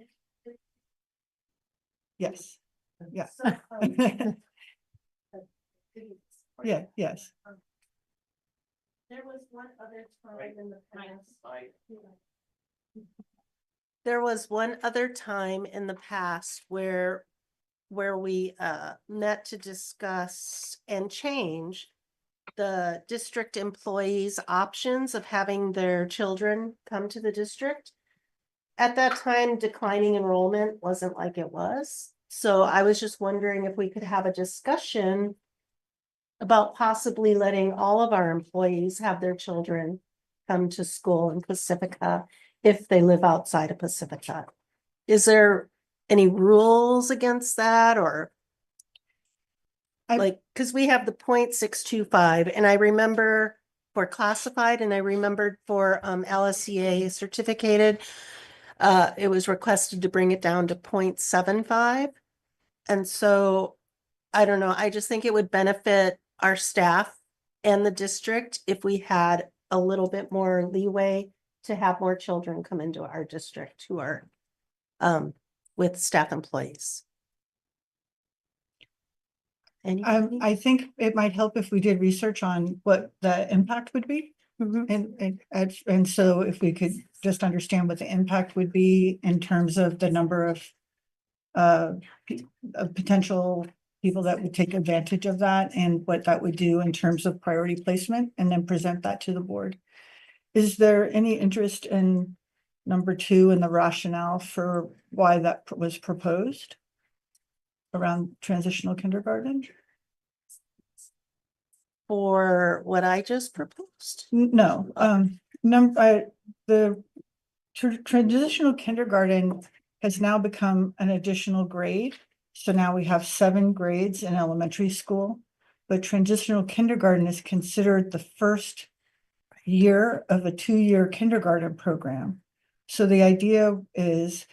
Yes. Yeah. Yeah, yes. there was one other time in the past. There was one other time in the past where we met to discuss and change the district employees' options of having their children come to the district. At that time, declining enrollment wasn't like it was. So I was just wondering if we could have a discussion about possibly letting all of our employees have their children come to school in Pacifica if they live outside of Pacifica. Is there any rules against that, or because we have the 0.625, and I remember for classified, and I remembered for LSEA certificated, it was requested to bring it down to 0.75. And so I don't know, I just think it would benefit our staff and the district if we had a little bit more leeway to have more children come into our district who are with staff employees. I think it might help if we did research on what the impact would be. And so if we could just understand what the impact would be in terms of the number of potential people that would take advantage of that and what that would do in terms of priority placement, and then present that to the board. Is there any interest in number 2 and the rationale for why that was proposed around transitional kindergarten? For what I just proposed? No, the transitional kindergarten has now become an additional grade. So now we have 7 grades in elementary school, but transitional kindergarten is considered the first year of a 2-year kindergarten program. So the idea is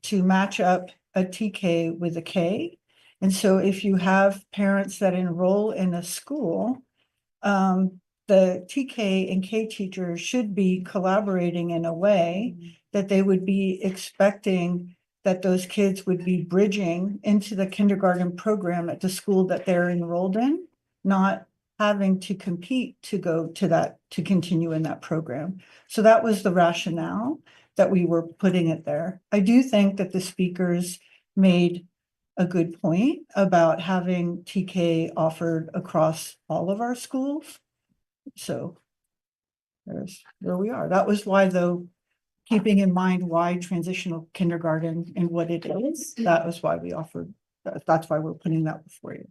to match up a TK with a K. And so if you have parents that enroll in a school, the TK and K teachers should be collaborating in a way that they would be expecting that those kids would be bridging into the kindergarten program at the school that they're enrolled in, not having to compete to go to that, to continue in that program. So that was the rationale that we were putting it there. I do think that the speakers made a good point about having TK offered across all of our schools. So there's where we are. That was why, though, keeping in mind why transitional kindergarten and what it is, that was why we offered, that's why we're putting that before you.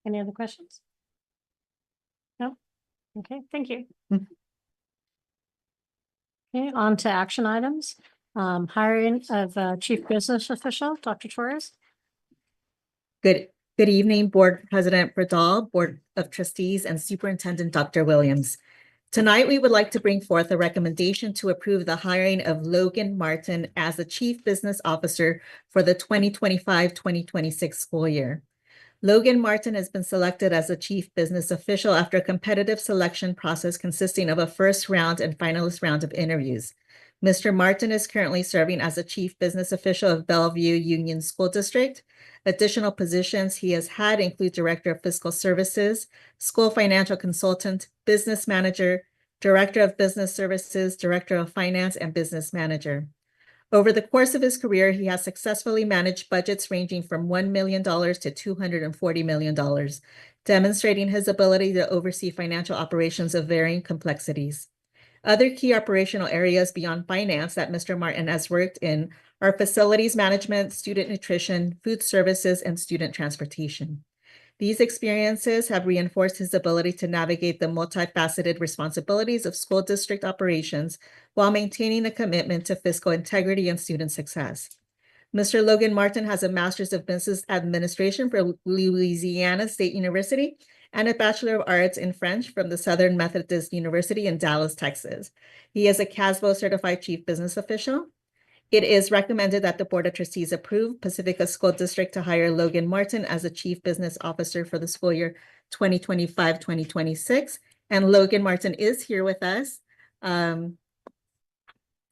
Any other questions? No? Okay, thank you. Okay, on to action items. Hiring of Chief Business Official, Dr. Torres. Good evening, Board President Bradal, Board of Trustees, and Superintendent Dr. Williams. Tonight, we would like to bring forth a recommendation to approve the hiring of Logan Martin as the Chief Business Officer for the 2025-2026 school year. Logan Martin has been selected as the Chief Business Official after a competitive selection process consisting of a first round and finalist round of interviews. Mr. Martin is currently serving as the Chief Business Official of Bellevue Union School District. Additional positions he has had include Director of Fiscal Services, School Financial Consultant, Business Manager, Director of Business Services, Director of Finance, and Business Manager. Over the course of his career, he has successfully managed budgets ranging from $1 million to $240 million, demonstrating his ability to oversee financial operations of varying complexities. Other key operational areas beyond finance that Mr. Martin has worked in are facilities management, student nutrition, food services, and student transportation. These experiences have reinforced his ability to navigate the multifaceted responsibilities of school district operations while maintaining a commitment to fiscal integrity and student success. Mr. Logan Martin has a Master's of Business Administration from Louisiana State University and a Bachelor of Arts in French from the Southern Methodist University in Dallas, Texas. He is a CASBO certified Chief Business Official. It is recommended that the Board of Trustees approve Pacifica School District to hire Logan Martin as the Chief Business Officer for the school year 2025-2026. And Logan Martin is here with us. And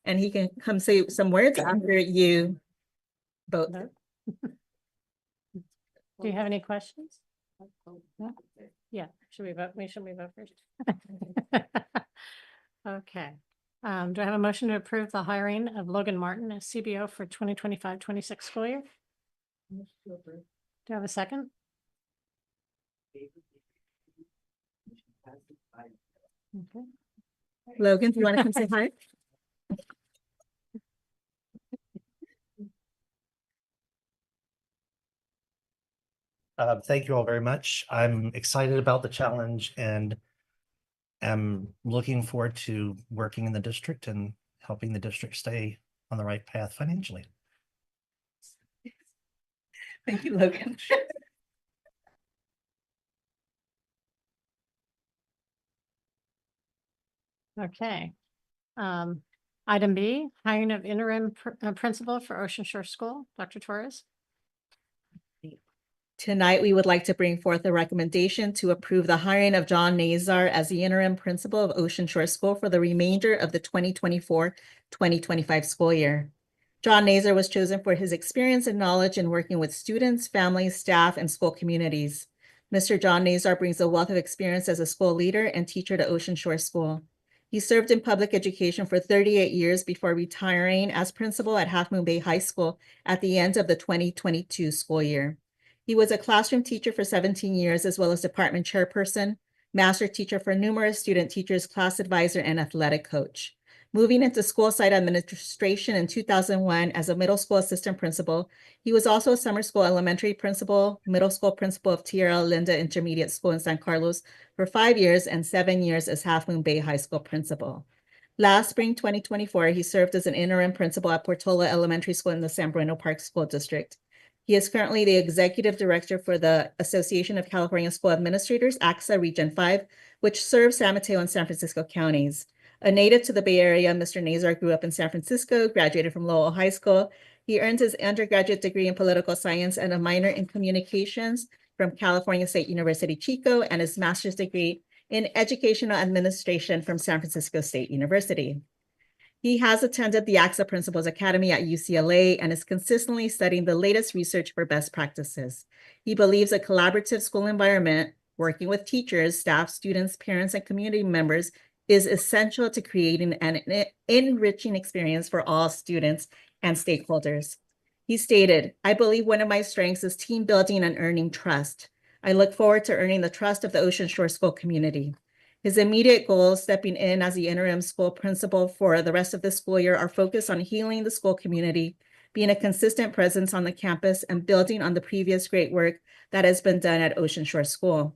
he can come say some words after you vote. Do you have any questions? No? Yeah, should we vote? Should we vote first? Okay. Do I have a motion to approve the hiring of Logan Martin as CBO for 2025-26 school year? Do I have a second? Okay. Logan, do you want to come say hi? Thank you all very much. I'm excited about the challenge and am looking forward to working in the district and helping the district stay on the right path financially. Thank you, Logan. Okay. Item B, hiring of interim principal for Ocean Shore School, Dr. Torres. Tonight, we would like to bring forth a recommendation to approve the hiring of John Nazar as the interim principal of Ocean Shore School for the remainder of the 2024-2025 school year. John Nazar was chosen for his experience and knowledge in working with students, families, staff, and school communities. Mr. John Nazar brings a wealth of experience as a school leader and teacher to Ocean Shore School. He served in public education for 38 years before retiring as principal at Half Moon Bay High School at the end of the 2022 school year. He was a classroom teacher for 17 years, as well as department chairperson, master teacher for numerous student teachers, class advisor, and athletic coach. Moving into school site administration in 2001 as a middle school assistant principal, he was also a summer school elementary principal, middle school principal of Tierra Linda Intermediate School in San Carlos for 5 years and 7 years as Half Moon Bay High School principal. Last spring, 2024, he served as an interim principal at Portola Elementary School in the San Bruno Park School District. He is currently the executive director for the Association of California School Administrators, ACSA Region 5, which serves San Mateo and San Francisco counties. A native to the Bay Area, Mr. Nazar grew up in San Francisco, graduated from Lowell High School. He earned his undergraduate degree in political science and a minor in communications from California State University, Chico, and his master's degree in educational administration from San Francisco State University. He has attended the ACSA Principals Academy at UCLA and is consistently studying the latest research for best practices. He believes a collaborative school environment, working with teachers, staff, students, parents, and community members is essential to creating an enriching experience for all students and stakeholders. He stated, "I believe one of my strengths is team building and earning trust. I look forward to earning the trust of the Ocean Shore School community." His immediate goals, stepping in as the interim school principal for the rest of the school year, are focused on healing the school community, being a consistent presence on the campus, and building on the previous great work that has been done at Ocean Shore School.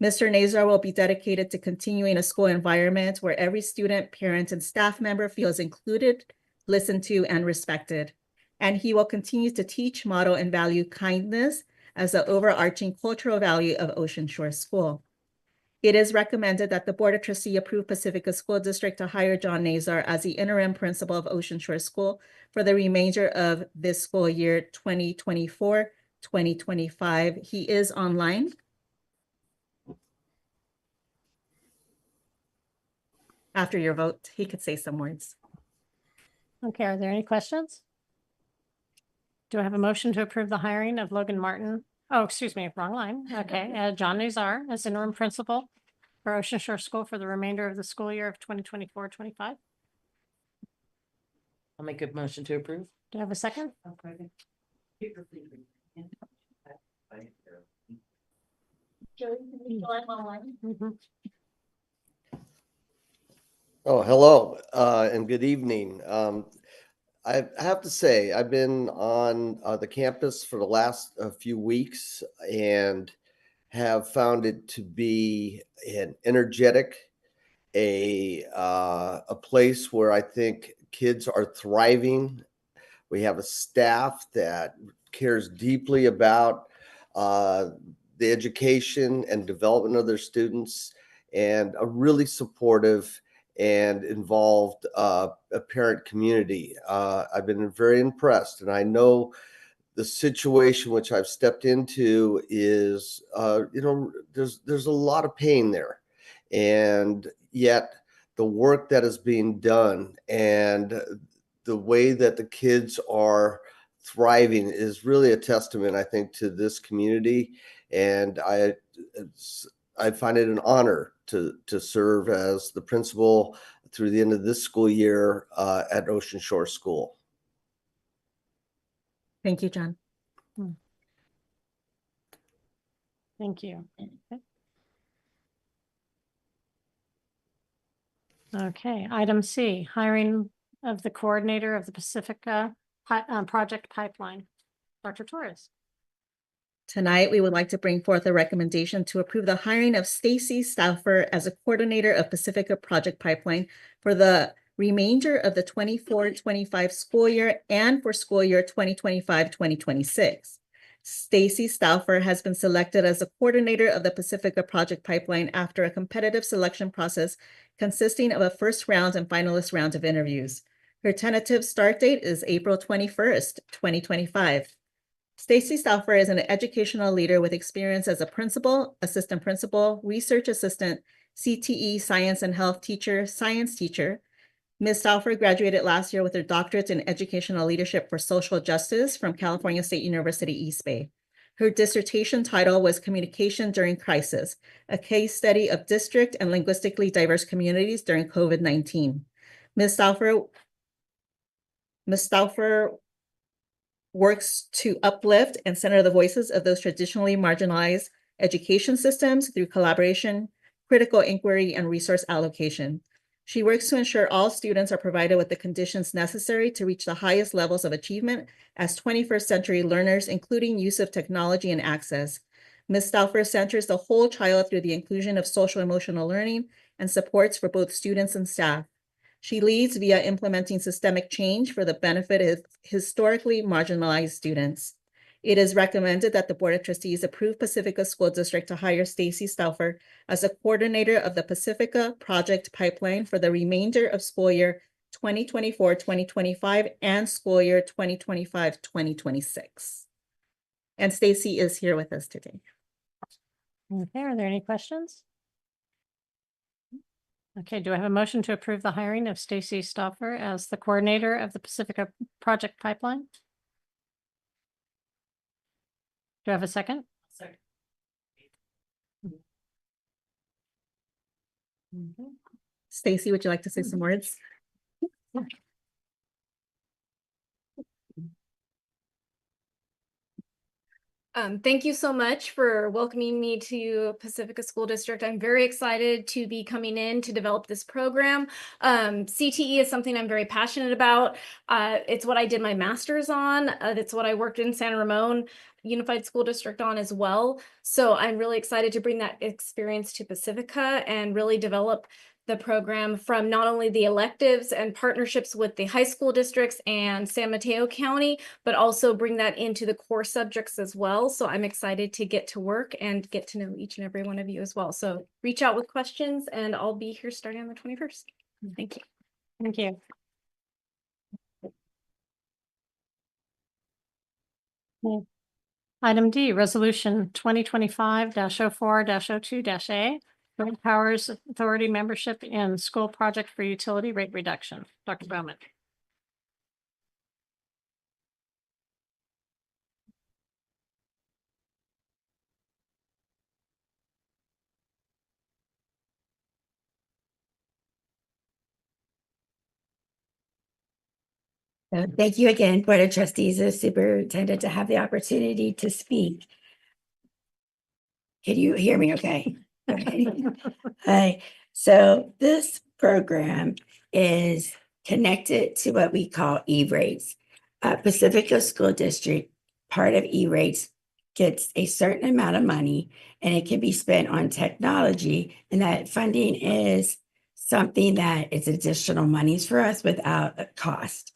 Mr. Nazar will be dedicated to continuing a school environment where every student, parent, and staff member feels included, listened to, and respected. And he will continue to teach, model, and value kindness as the overarching cultural value of Ocean Shore School. It is recommended that the Board of Trustees approve Pacifica School District to hire John Nazar as the interim principal of Ocean Shore School for the remainder of this school year 2024-2025. He is online. After your vote, he could say some words. Okay, are there any questions? Do I have a motion to approve the hiring of Logan Martin? Oh, excuse me, wrong line. Okay, John Nazar as interim principal for Ocean Shore School for the remainder of the school year of 2024-25. I'll make a motion to approve. Do I have a second? Oh, hello, and good evening. I have to say, I've been on the campus for the last few weeks and have found it to be an energetic, a place where I think kids are thriving. We have a staff that cares deeply about the education and development of their students, and a really supportive and involved a parent community. I've been very impressed, and I know the situation which I've stepped into is, there's a lot of pain there, and yet the work that is being done and the way that the kids are thriving is really a testament, I think, to this community, and I find it an honor to serve as the principal through the end of this school year at Ocean Shore School. Thank you, John. Thank you. Okay, item C, hiring of the coordinator of the Pacifica project pipeline. Dr. Torres. Tonight, we would like to bring forth a recommendation to approve the hiring of Stacy Stauffer as a coordinator of Pacifica Project Pipeline for the remainder of the 24-25 school year and for school year 2025-2026. Stacy Stauffer has been selected as the coordinator of the Pacifica Project Pipeline after a competitive selection process consisting of a first round and finalist round of interviews. Her tentative start date is April 21st, 2025. Stacy Stauffer is an educational leader with experience as a principal, assistant principal, research assistant, CTE, science and health teacher, science teacher. Ms. Stauffer graduated last year with her doctorate in educational leadership for social justice from California State University, East Bay. Her dissertation title was Communication During Crisis, a case study of district and linguistically diverse communities during COVID-19. Ms. Stauffer works to uplift and center the voices of those traditionally marginalized education systems through collaboration, critical inquiry, and resource allocation. She works to ensure all students are provided with the conditions necessary to reach the highest levels of achievement as 21st century learners, including use of technology and access. Ms. Stauffer centers the whole child through the inclusion of social emotional learning and supports for both students and staff. She leads via implementing systemic change for the benefit of historically marginalized students. It is recommended that the Board of Trustees approve Pacifica School District to hire Stacy Stauffer as a coordinator of the Pacifica project pipeline for the remainder of school year 2024-2025 and school year 2025-2026. And Stacy is here with us today. Okay, are there any questions? Okay, do I have a motion to approve the hiring of Stacy Stauffer as the coordinator of the Pacifica project pipeline? Do I have a second? Second. Stacy, would you like to say some words? Thank you so much for welcoming me to Pacifica School District. I'm very excited to be coming in to develop this program. CTE is something I'm very passionate about. It's what I did my master's on. That's what I worked in San Ramon Unified School District on as well. So I'm really excited to bring that experience to Pacifica and really develop the program from not only the electives and partnerships with the high school districts and San Mateo County, but also bring that into the core subjects as well. So I'm excited to get to work and get to know each and every one of you as well. So reach out with questions and I'll be here starting on the 21st. Thank you. Thank you. Okay. Item D, Resolution 2025-04-02-A, Joint Powers Authority membership in school project for utility rate reduction. Dr. Bowman. So thank you again, Board of Trustees, as Superintendent, to have the opportunity to speak. Can you hear me okay? Okay. Hi. So this program is connected to what we call E-rates. Pacifica School District, part of E-rates, gets a certain amount of money and it can be spent on technology, and that funding is something that is additional monies for us without a cost.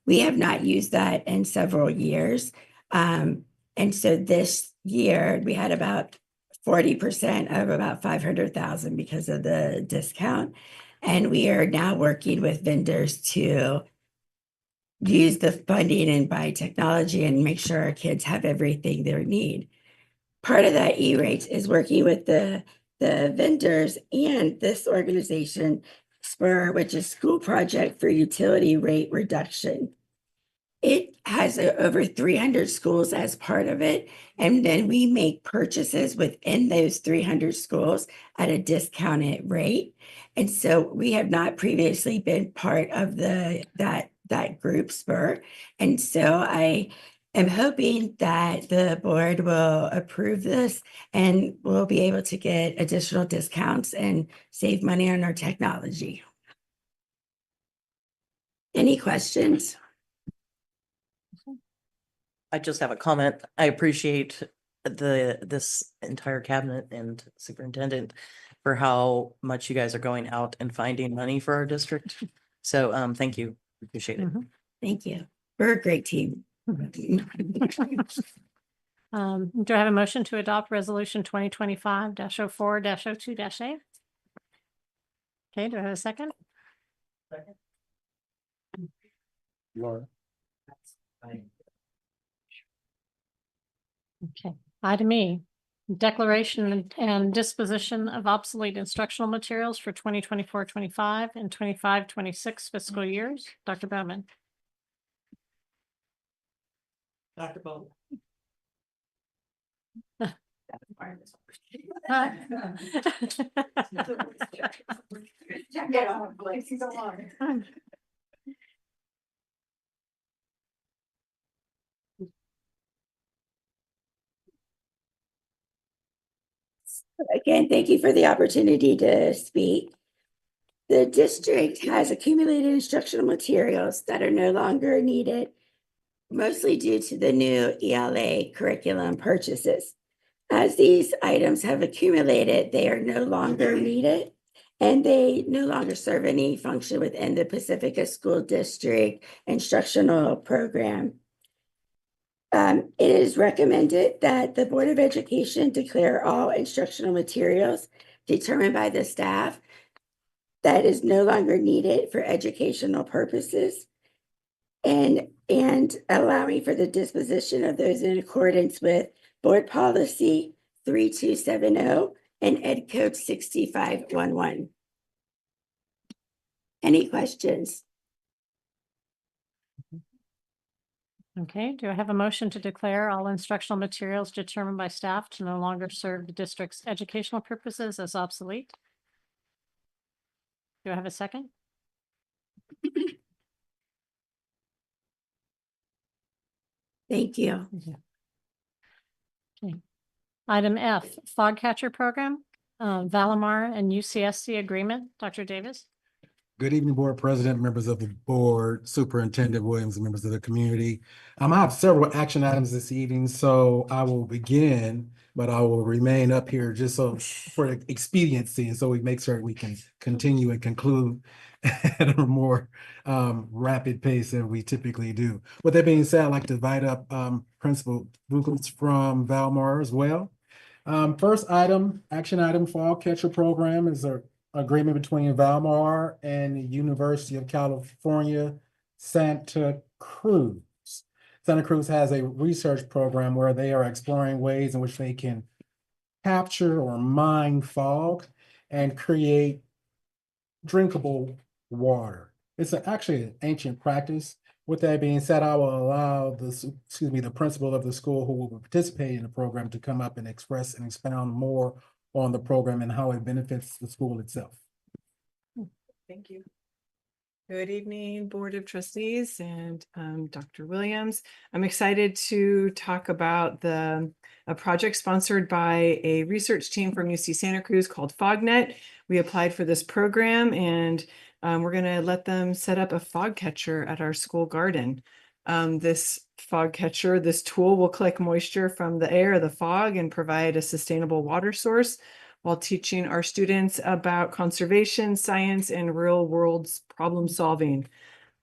We have not used that in several years. And so this year we had about 40% of about 500,000 because of the discount. And we are now working with vendors to use the funding and buy technology and make sure our kids have everything they need. Part of that E-rates is working with the vendors and this organization, SPUR, which is School Project for Utility Rate Reduction. It has over 300 schools as part of it. And then we make purchases within those 300 schools at a discounted rate. And so we have not previously been part of that group, SPUR. And so I am hoping that the board will approve this and we'll be able to get additional discounts and save money on our technology. Any questions? I just have a comment. I appreciate this entire cabinet and superintendent for how much you guys are going out and finding money for our district. So thank you. Appreciate it. Thank you. We're a great team. Do I have a motion to adopt resolution 2025-04-02-A? Okay, do I have a second? Second. Laura. Okay, item E, declaration and disposition of obsolete instructional materials for 2024-25 and 25-26 fiscal years. Dr. Bowman. Dr. Bowman. Again, thank you for the opportunity to speak. The district has accumulated instructional materials that are no longer needed, mostly due to the new ELA curriculum purchases. As these items have accumulated, they are no longer needed, and they no longer serve any function within the Pacifica School District instructional program. It is recommended that the Board of Education declare all instructional materials determined by the staff that is no longer needed for educational purposes and allowing for the disposition of those in accordance with Board Policy 3270 and Ed Code 6511. Any questions? Okay, do I have a motion to declare all instructional materials determined by staff to no longer serve the district's educational purposes as obsolete? Do I have a second? Thank you. Okay. Item F, fog catcher program, Valamar and UCSC agreement. Dr. Davis? Good evening, Board President, members of the board, Superintendent Williams, and members of the community. I have several action items this evening, so I will begin, but I will remain up here just so for expediency, and so we make sure we can continue and conclude at a more rapid pace than we typically do. With that being said, I'd like to invite up Principal Buchholz from Valmar as well. First item, action item, fall catcher program is a agreement between Valmar and the University of California, Santa Cruz. Santa Cruz has a research program where they are exploring ways in which they can capture or mine fog and create drinkable water. It's actually an ancient practice. With that being said, I will allow the principal of the school who will participate in the program to come up and express and expound more on the program and how it benefits the school itself. Thank you. Good evening, Board of Trustees and Dr. Williams. I'm excited to talk about a project sponsored by a research team from UC Santa Cruz called FogNet. We applied for this program and we're going to let them set up a fog catcher at our school garden. This fog catcher, this tool will collect moisture from the air, the fog, and provide a sustainable water source while teaching our students about conservation, science, and real world problem solving.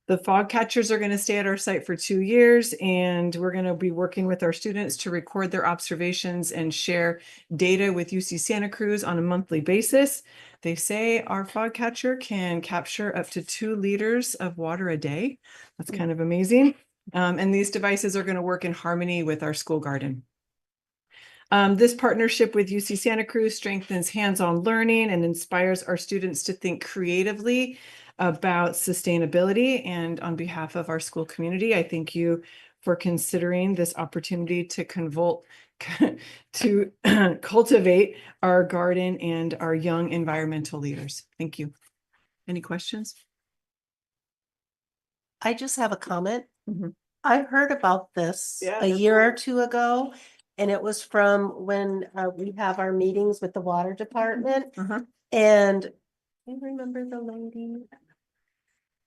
The fog catchers are going to stay at our site for 2 years, and we're going to be working with our students to record their observations and share data with UC Santa Cruz on a monthly basis. They say our fog catcher can capture up to 2 liters of water a day. That's kind of amazing. And these devices are going to work in harmony with our school garden. This partnership with UC Santa Cruz strengthens hands-on learning and inspires our students to think creatively about sustainability. And on behalf of our school community, I thank you for considering this opportunity to cultivate our garden and our young environmental leaders. Thank you. Any questions? I just have a comment. I heard about this a year or 2 ago, and it was from when we have our meetings with the water department. And do you remember the lady?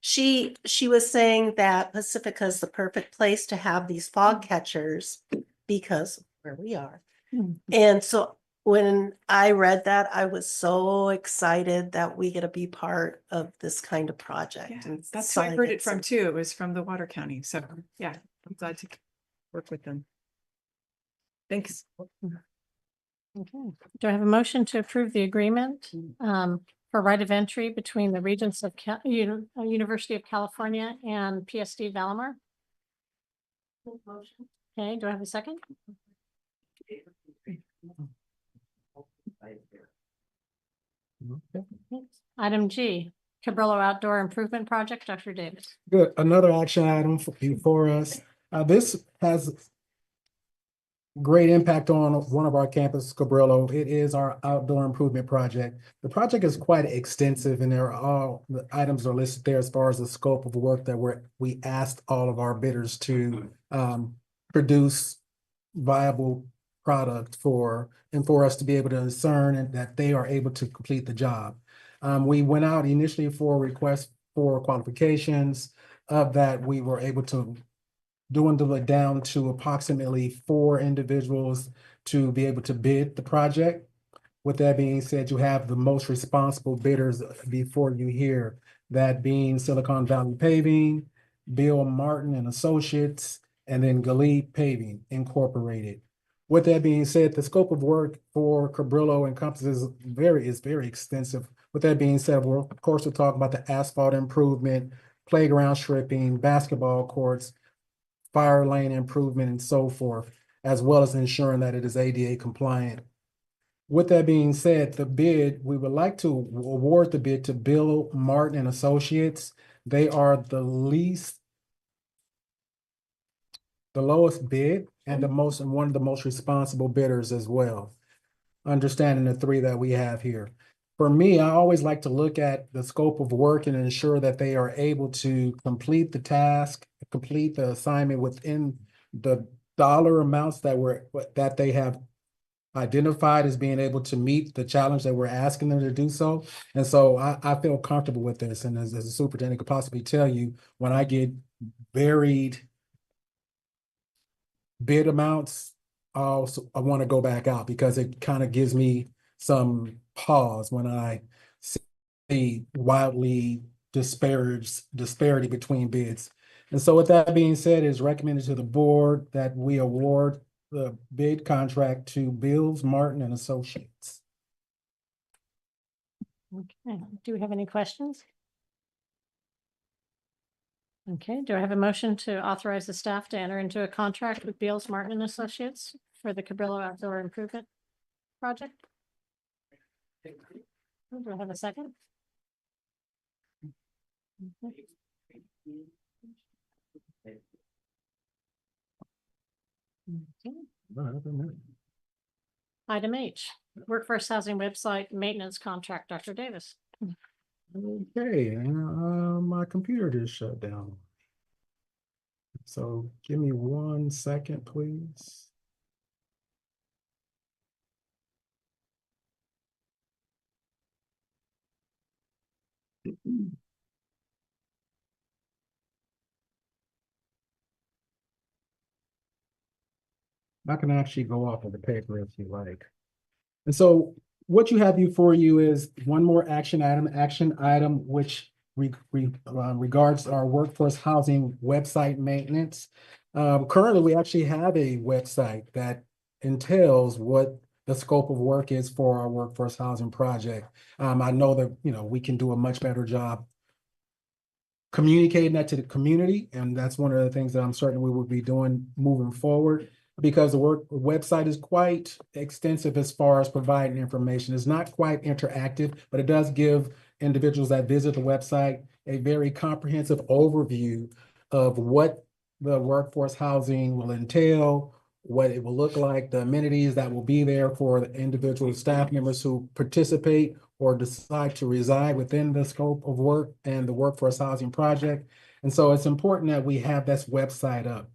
She was saying that Pacifica is the perfect place to have these fog catchers because where we are. And so when I read that, I was so excited that we get to be part of this kind of project. And That's who I heard it from too. It was from the Water County. So yeah, I'm glad to work with them. Thanks. Okay. Do I have a motion to approve the agreement for right of entry between the Regents of University of California and PSD Valamar? Okay, do I have a second? Item G, Cabrillo Outdoor Improvement Project, Dr. Davis. Good. Another action item before us. This has great impact on one of our campus, Cabrillo. It is our outdoor improvement project. The project is quite extensive, and the items are listed there as far as the scope of work that we asked all of our bidders to produce viable product for us to be able to discern that they are able to complete the job. We went out initially for a request for qualifications. Of that, we were able to dwindle it down to approximately 4 individuals to be able to bid the project. With that being said, you have the most responsible bidders before you here, that being Silicon Valley Paving, Bill Martin and Associates, and then Galip Paving Incorporated. With that being said, the scope of work for Cabrillo encompasses very extensive. With that being said, we're of course we'll talk about the asphalt improvement, playground stripping, basketball courts, fire lane improvement, and so forth, as well as ensuring that it is ADA compliant. With that being said, the bid, we would like to award the bid to Bill Martin and Associates. They are the lowest bid and one of the most responsible bidders as well, understanding the 3 that we have here. For me, I always like to look at the scope of work and ensure that they are able to complete the task, complete the assignment within the dollar amounts that they have identified as being able to meet the challenge that we're asking them to do so. And so I feel comfortable with this. And as a superintendent could possibly tell you, when I get varied bid amounts, I want to go back out because it kind of gives me some pause when I see wildly disparity between bids. And so with that being said, it is recommended to the board that we award the bid contract to Bills, Martin and Associates. Okay, do we have any questions? Okay, do I have a motion to authorize the staff to enter into a contract with Beals, Martin and Associates for the Cabrillo Outdoor Improvement Project? Do I have a second? Okay. Item H, Workforce Housing Website Maintenance Contract, Dr. Davis. Okay, and my computer just shut down. So give me 1 second, please. I can actually go off of the paper if you like. And so what you have before you is one more action item, which regards our workforce housing website maintenance. Currently, we actually have a website that entails what the scope of work is for our workforce housing project. I know that, we can do a much better job communicating that to the community, and that's one of the things that I'm certain we will be doing moving forward, because the website is quite extensive as far as providing information. It's not quite interactive, but it does give individuals that visit the website a very comprehensive overview of what the workforce housing will entail, what it will look like, the amenities that will be there for the individual staff members who participate or decide to reside within the scope of work and the workforce housing project. And so it's important that we have this website up.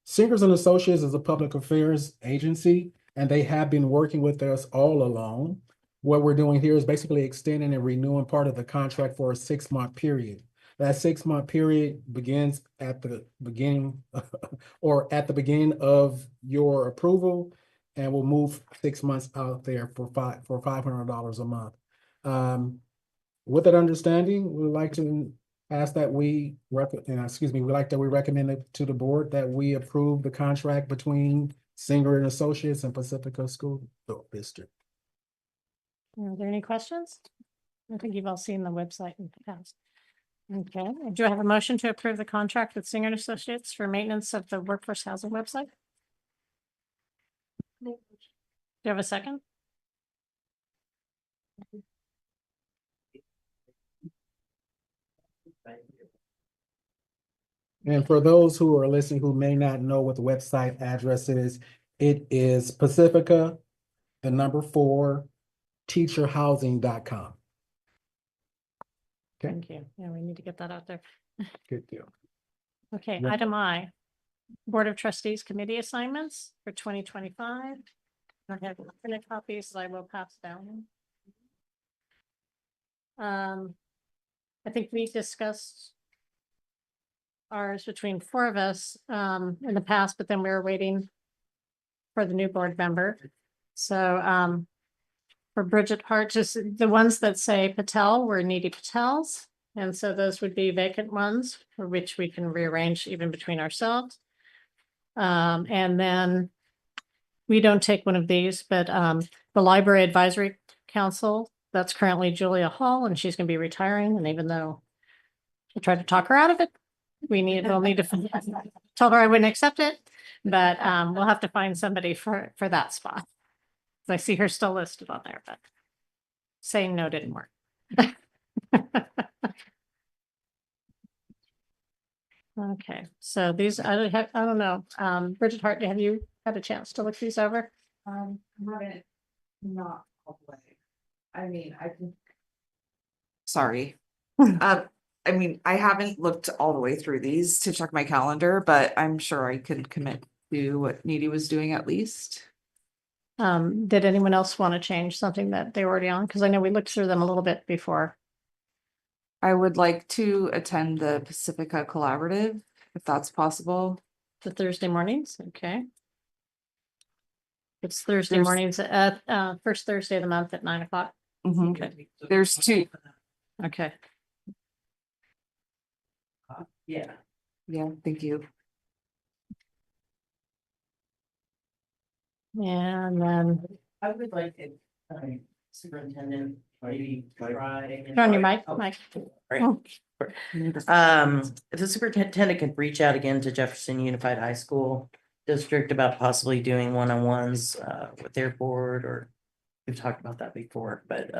Singers and Associates is a public affairs agency, and they have been working with us all along. What we're doing here is basically extending and renewing part of the contract for a 6-month period. That 6-month period begins at the beginning or at the beginning of your approval, and we'll move 6 months out there for $500 a month. With that understanding, we would like to ask that we recommend it to the board that we approve the contract between Singer and Associates and Pacifica School District. Are there any questions? I think you've all seen the website in the past. Okay, do I have a motion to approve the contract with Singer and Associates for maintenance of the workforce housing website? Do you have a second? And for those who are listening who may not know what the website address is, it is Pacifica, the number 4, teacherhousing.com. Okay. Thank you. Yeah, we need to get that out there. Good deal. Okay, Yeah. item I, Board of Trustees Committee Assignments for 2025. I have printed copies, so I will pass down. I think we discussed ours between 4 of us in the past, but then we were waiting for the new board member. So for Bridget Hart, just the ones that say Patel were Needy Patels. And so those would be vacant ones for which we can rearrange even between ourselves. And then we don't take one of these, but the Library Advisory Council, that's currently Julia Hall, and she's going to be retiring. And even though I tried to talk her out of it, we'll need to told her I wouldn't accept it, but we'll have to find somebody for that spot. I see her still listed on there, but saying no didn't work. Okay, so these, I don't know. Bridget Hart, have you had a chance to look these over? Not all the way. I mean, I can. Sorry. I mean, I haven't looked all the way through these to check my calendar, but I'm sure I could commit to what Needy was doing at least. Did anyone else want to change something that they were already on? Because I know we looked through them a little bit before. I would like to attend the Pacifica Collaborative, if that's possible. The Thursday mornings, okay. It's Thursday There's- mornings at first Thursday of the month at 9 o'clock. Mhm. Okay. There's 2. Okay. Yeah. Yeah, thank you. And then I would like it, superintendent, maybe try. turn on your mic, Mike. Right. If the superintendent could reach out again to Jefferson Unified High School District about possibly doing one-on-ones with their board, or we've talked about that before, but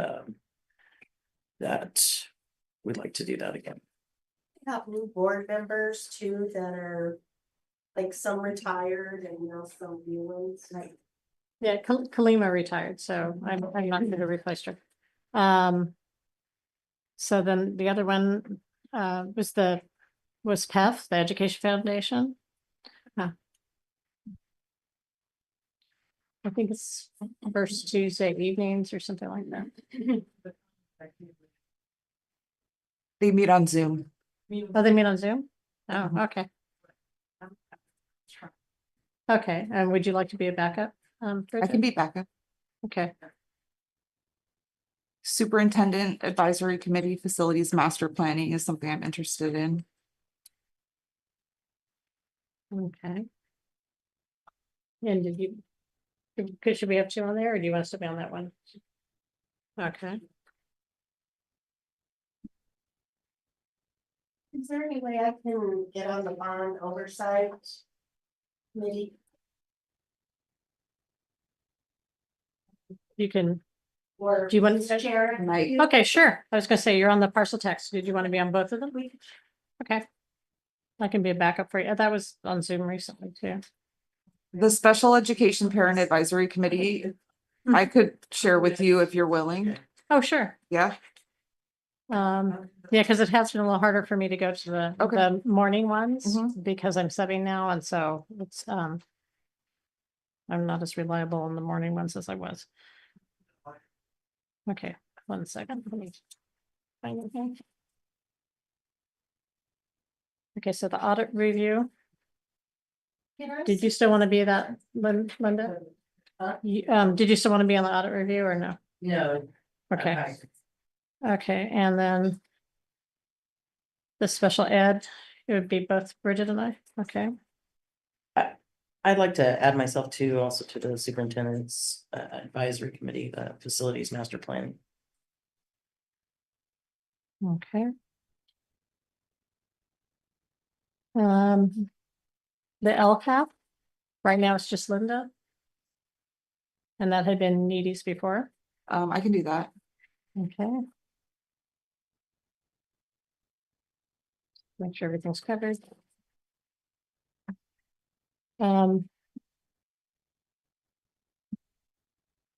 that we'd like to do that again. We have new board members too that are like some retired and some new ones. Like Yeah, Kalima retired, so I'm not going to replace her. So then the other one was PEF, the Education Foundation. I think it's first Tuesday evenings or something like that. They meet on Zoom. Oh, they meet on Zoom? Oh, okay. Okay, and would you like to be a backup? I can be backup. Okay. Superintendent Advisory Committee Facilities Master Planning is something I'm interested in. Okay. And should we have 2 on there, or do you want us to be on that one? Okay. is there any way I can get on the bond oversight committee? You can, Or do you want to chair? Okay, sure. I was gonna say you're on the parcel text. Did you want to be on both of them? Okay. I can be a backup for you. That was on Zoom recently too. The Special Education Parent Advisory Committee, I could share with you if you're willing. Oh, sure. Yeah. Yeah, because it has been a little harder for me to go to the morning ones because I'm subbing now, and so it's I'm not as reliable on the morning ones as I was. Okay, 1 second. Let me find it here. Okay, so the audit review. Did you still want to be that, Linda? Did you still want to be on the audit review or no? No. Okay. Okay, and then the special ed, it would be both Bridget and I. Okay. I'd like to add myself to also to the superintendent's advisory committee, the facilities master plan. Okay. The LCAP, right now it's just Linda. And that had been Needy's before. I can do that. Okay. Make sure everything's covered. And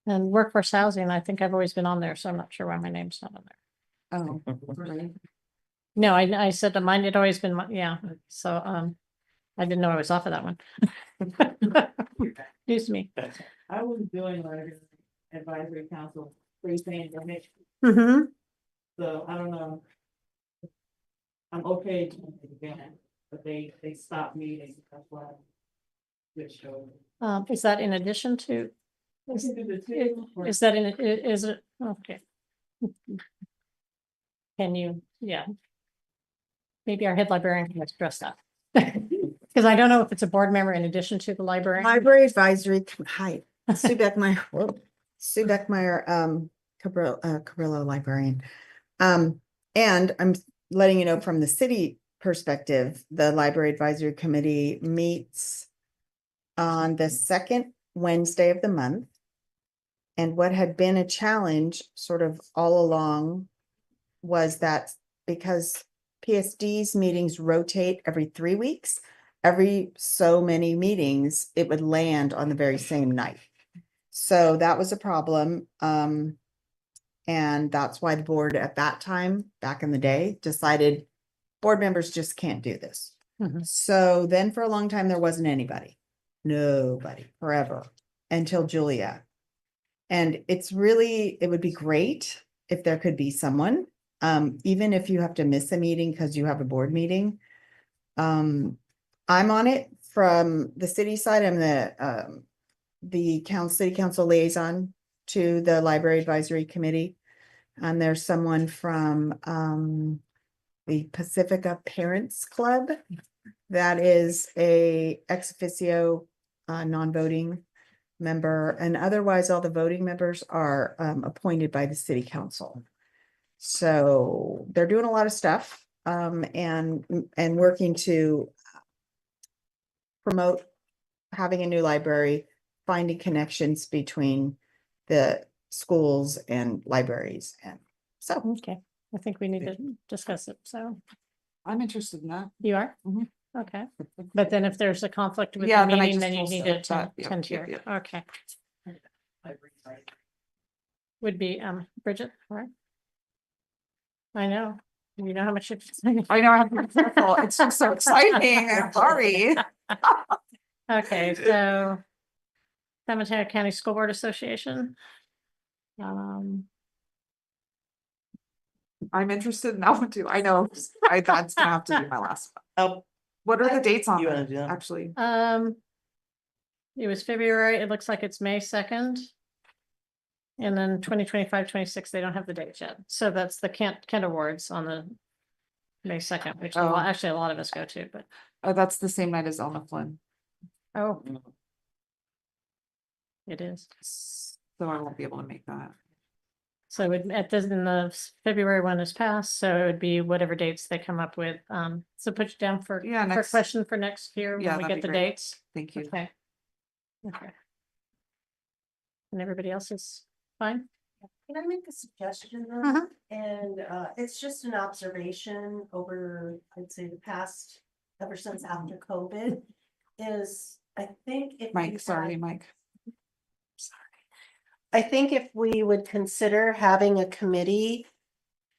workforce housing, I think I've always been on there, so I'm not sure why my name's not on there. Oh, right. No, I said that mine had always been, yeah, so, I didn't know I was off of that one. Excuse me. I was doing like advisory council, pre-saying donation, Mm-hmm. so I don't know. I'm okay to do it again, but they stopped meeting, that's why. Which show. Is that in addition to? I can do the two, or- Is that is it, okay. Can you, yeah. Maybe our head librarian can address that. Because I don't know if it's a board member in addition to the librarian. Library Advisory, hi, Sue Beckmeyer, Sue Beckmeyer, Cabrillo librarian. And I'm letting you know from the city perspective, the Library Advisory Committee meets on the second Wednesday of the month. And what had been a challenge sort of all along was that because PSD's meetings rotate every 3 weeks, every so many meetings, it would land on the very same night. So that was a problem. And that's why the board at that time, back in the day, decided board members just can't do this. Mhm. So then for a long time, there wasn't anybody, nobody, forever, until Julia. And it's really, it would be great if there could be someone, even if you have to miss a meeting because you have a board meeting. I'm on it from the city side. I'm the city council liaison to the Library Advisory Committee. And there's someone from the Pacifica Parents Club that is a ex officio non-voting member, and otherwise all the voting members are appointed by the city council. So they're doing a lot of stuff and working to promote having a new library, finding connections between the schools and libraries. And so, Okay, I think we need to discuss it, so. I'm interested in that. You are? Okay, but then if there's a conflict with Yeah, the then I meeting, just then you will need set to that. Yep, attend yep, here. yep. Okay. Would be Bridget, right? I know, you know how much it's. I know I have to be careful. It's just so exciting. I'm sorry. Okay, so San Mateo County School Board Association. I'm interested in that one too. I know that's gonna have to be my last one. Oh, What are the dates on you wanna that, do that? actually? It was February, it looks like it's May 2nd. And then 2025, 26, they don't have the dates yet. So that's the Kent Awards on the May 2nd, which Oh. actually a lot of us go to, but. Oh, that's the same night as Elma Flynn. Oh. It is. So I won't be able to make that. So in the February one is passed, so it would be whatever dates they come up with. So put you down for question for next year Yeah, when we that'd get be the great. dates. Thank you. Okay. Okay. And everybody else is fine? Can I make a suggestion though? Uh-huh. And it's just an observation over, I'd say the past, ever since after COVID, is I think if. we Mike, sorry, had- Mike. I think if we would consider having a committee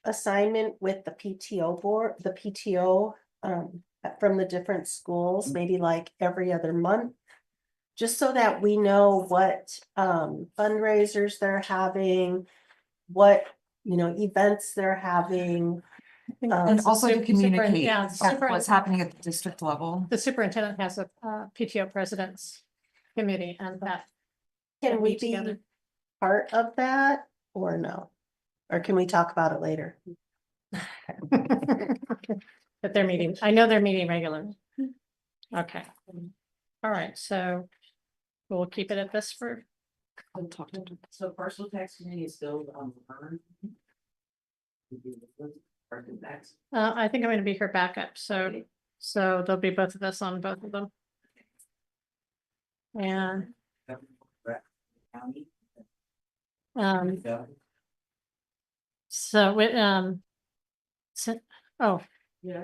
assignment with the PTO board, the PTO from the different schools, maybe like every other month. Just so that we know what fundraisers they're having, what, events they're having. And also to communicate yeah, what's happening at the district level. The superintendent has a PTO president's committee and that. Can we meet be together. part of that or no? Or can we talk about it later? But they're meeting, I know they're meeting regularly. Okay. All right, so we'll keep it at this for. So parcel tax committee is still on. I think I'm gonna be her backup, so there'll be both of us on both of them. And so with oh, Yeah.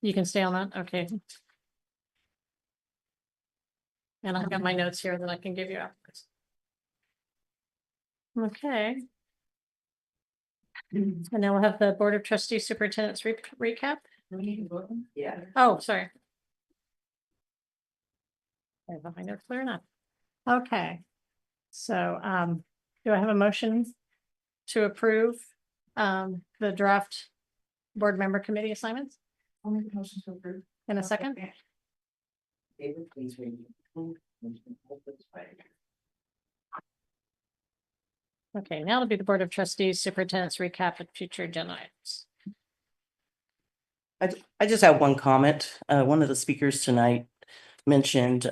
you can stay on that, okay. And I've got my notes here that I can give you afterwards. Okay. And now we'll have the Board of Trustees Superintendent's recap. Yeah. Oh, sorry. I have my notes clear enough. Okay. So, do I have a motion to approve, the draft board member committee assignments? I'll make a motion to approve. In a second? David, please read. Okay, now it'll be the Board of Trustees Superintendent's recap of future agenda items. I just have one comment. One of the speakers tonight mentioned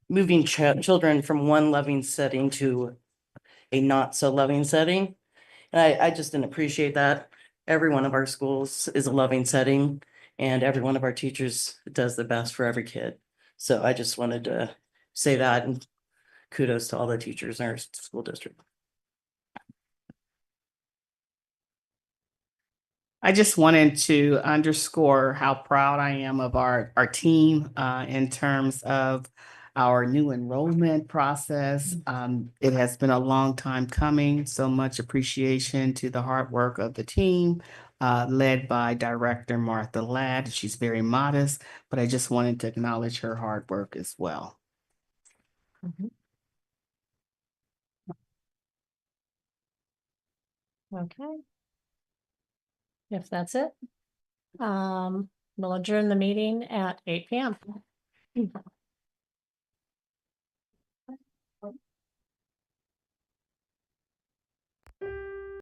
moving children from one loving setting to a not so loving setting. And I just didn't appreciate that. Every one of our schools is a loving setting and every one of our teachers does the best for every kid. So I just wanted to say that and kudos to all the teachers in our school district. I just wanted to underscore how proud I am of our team in terms of our new enrollment process. It has been a long time coming. So much appreciation to the hard work of the team led by Director Martha Ladd. She's very modest, but I just wanted to acknowledge her hard work as well. Okay. If that's it, we'll adjourn the meeting at 8 p.m.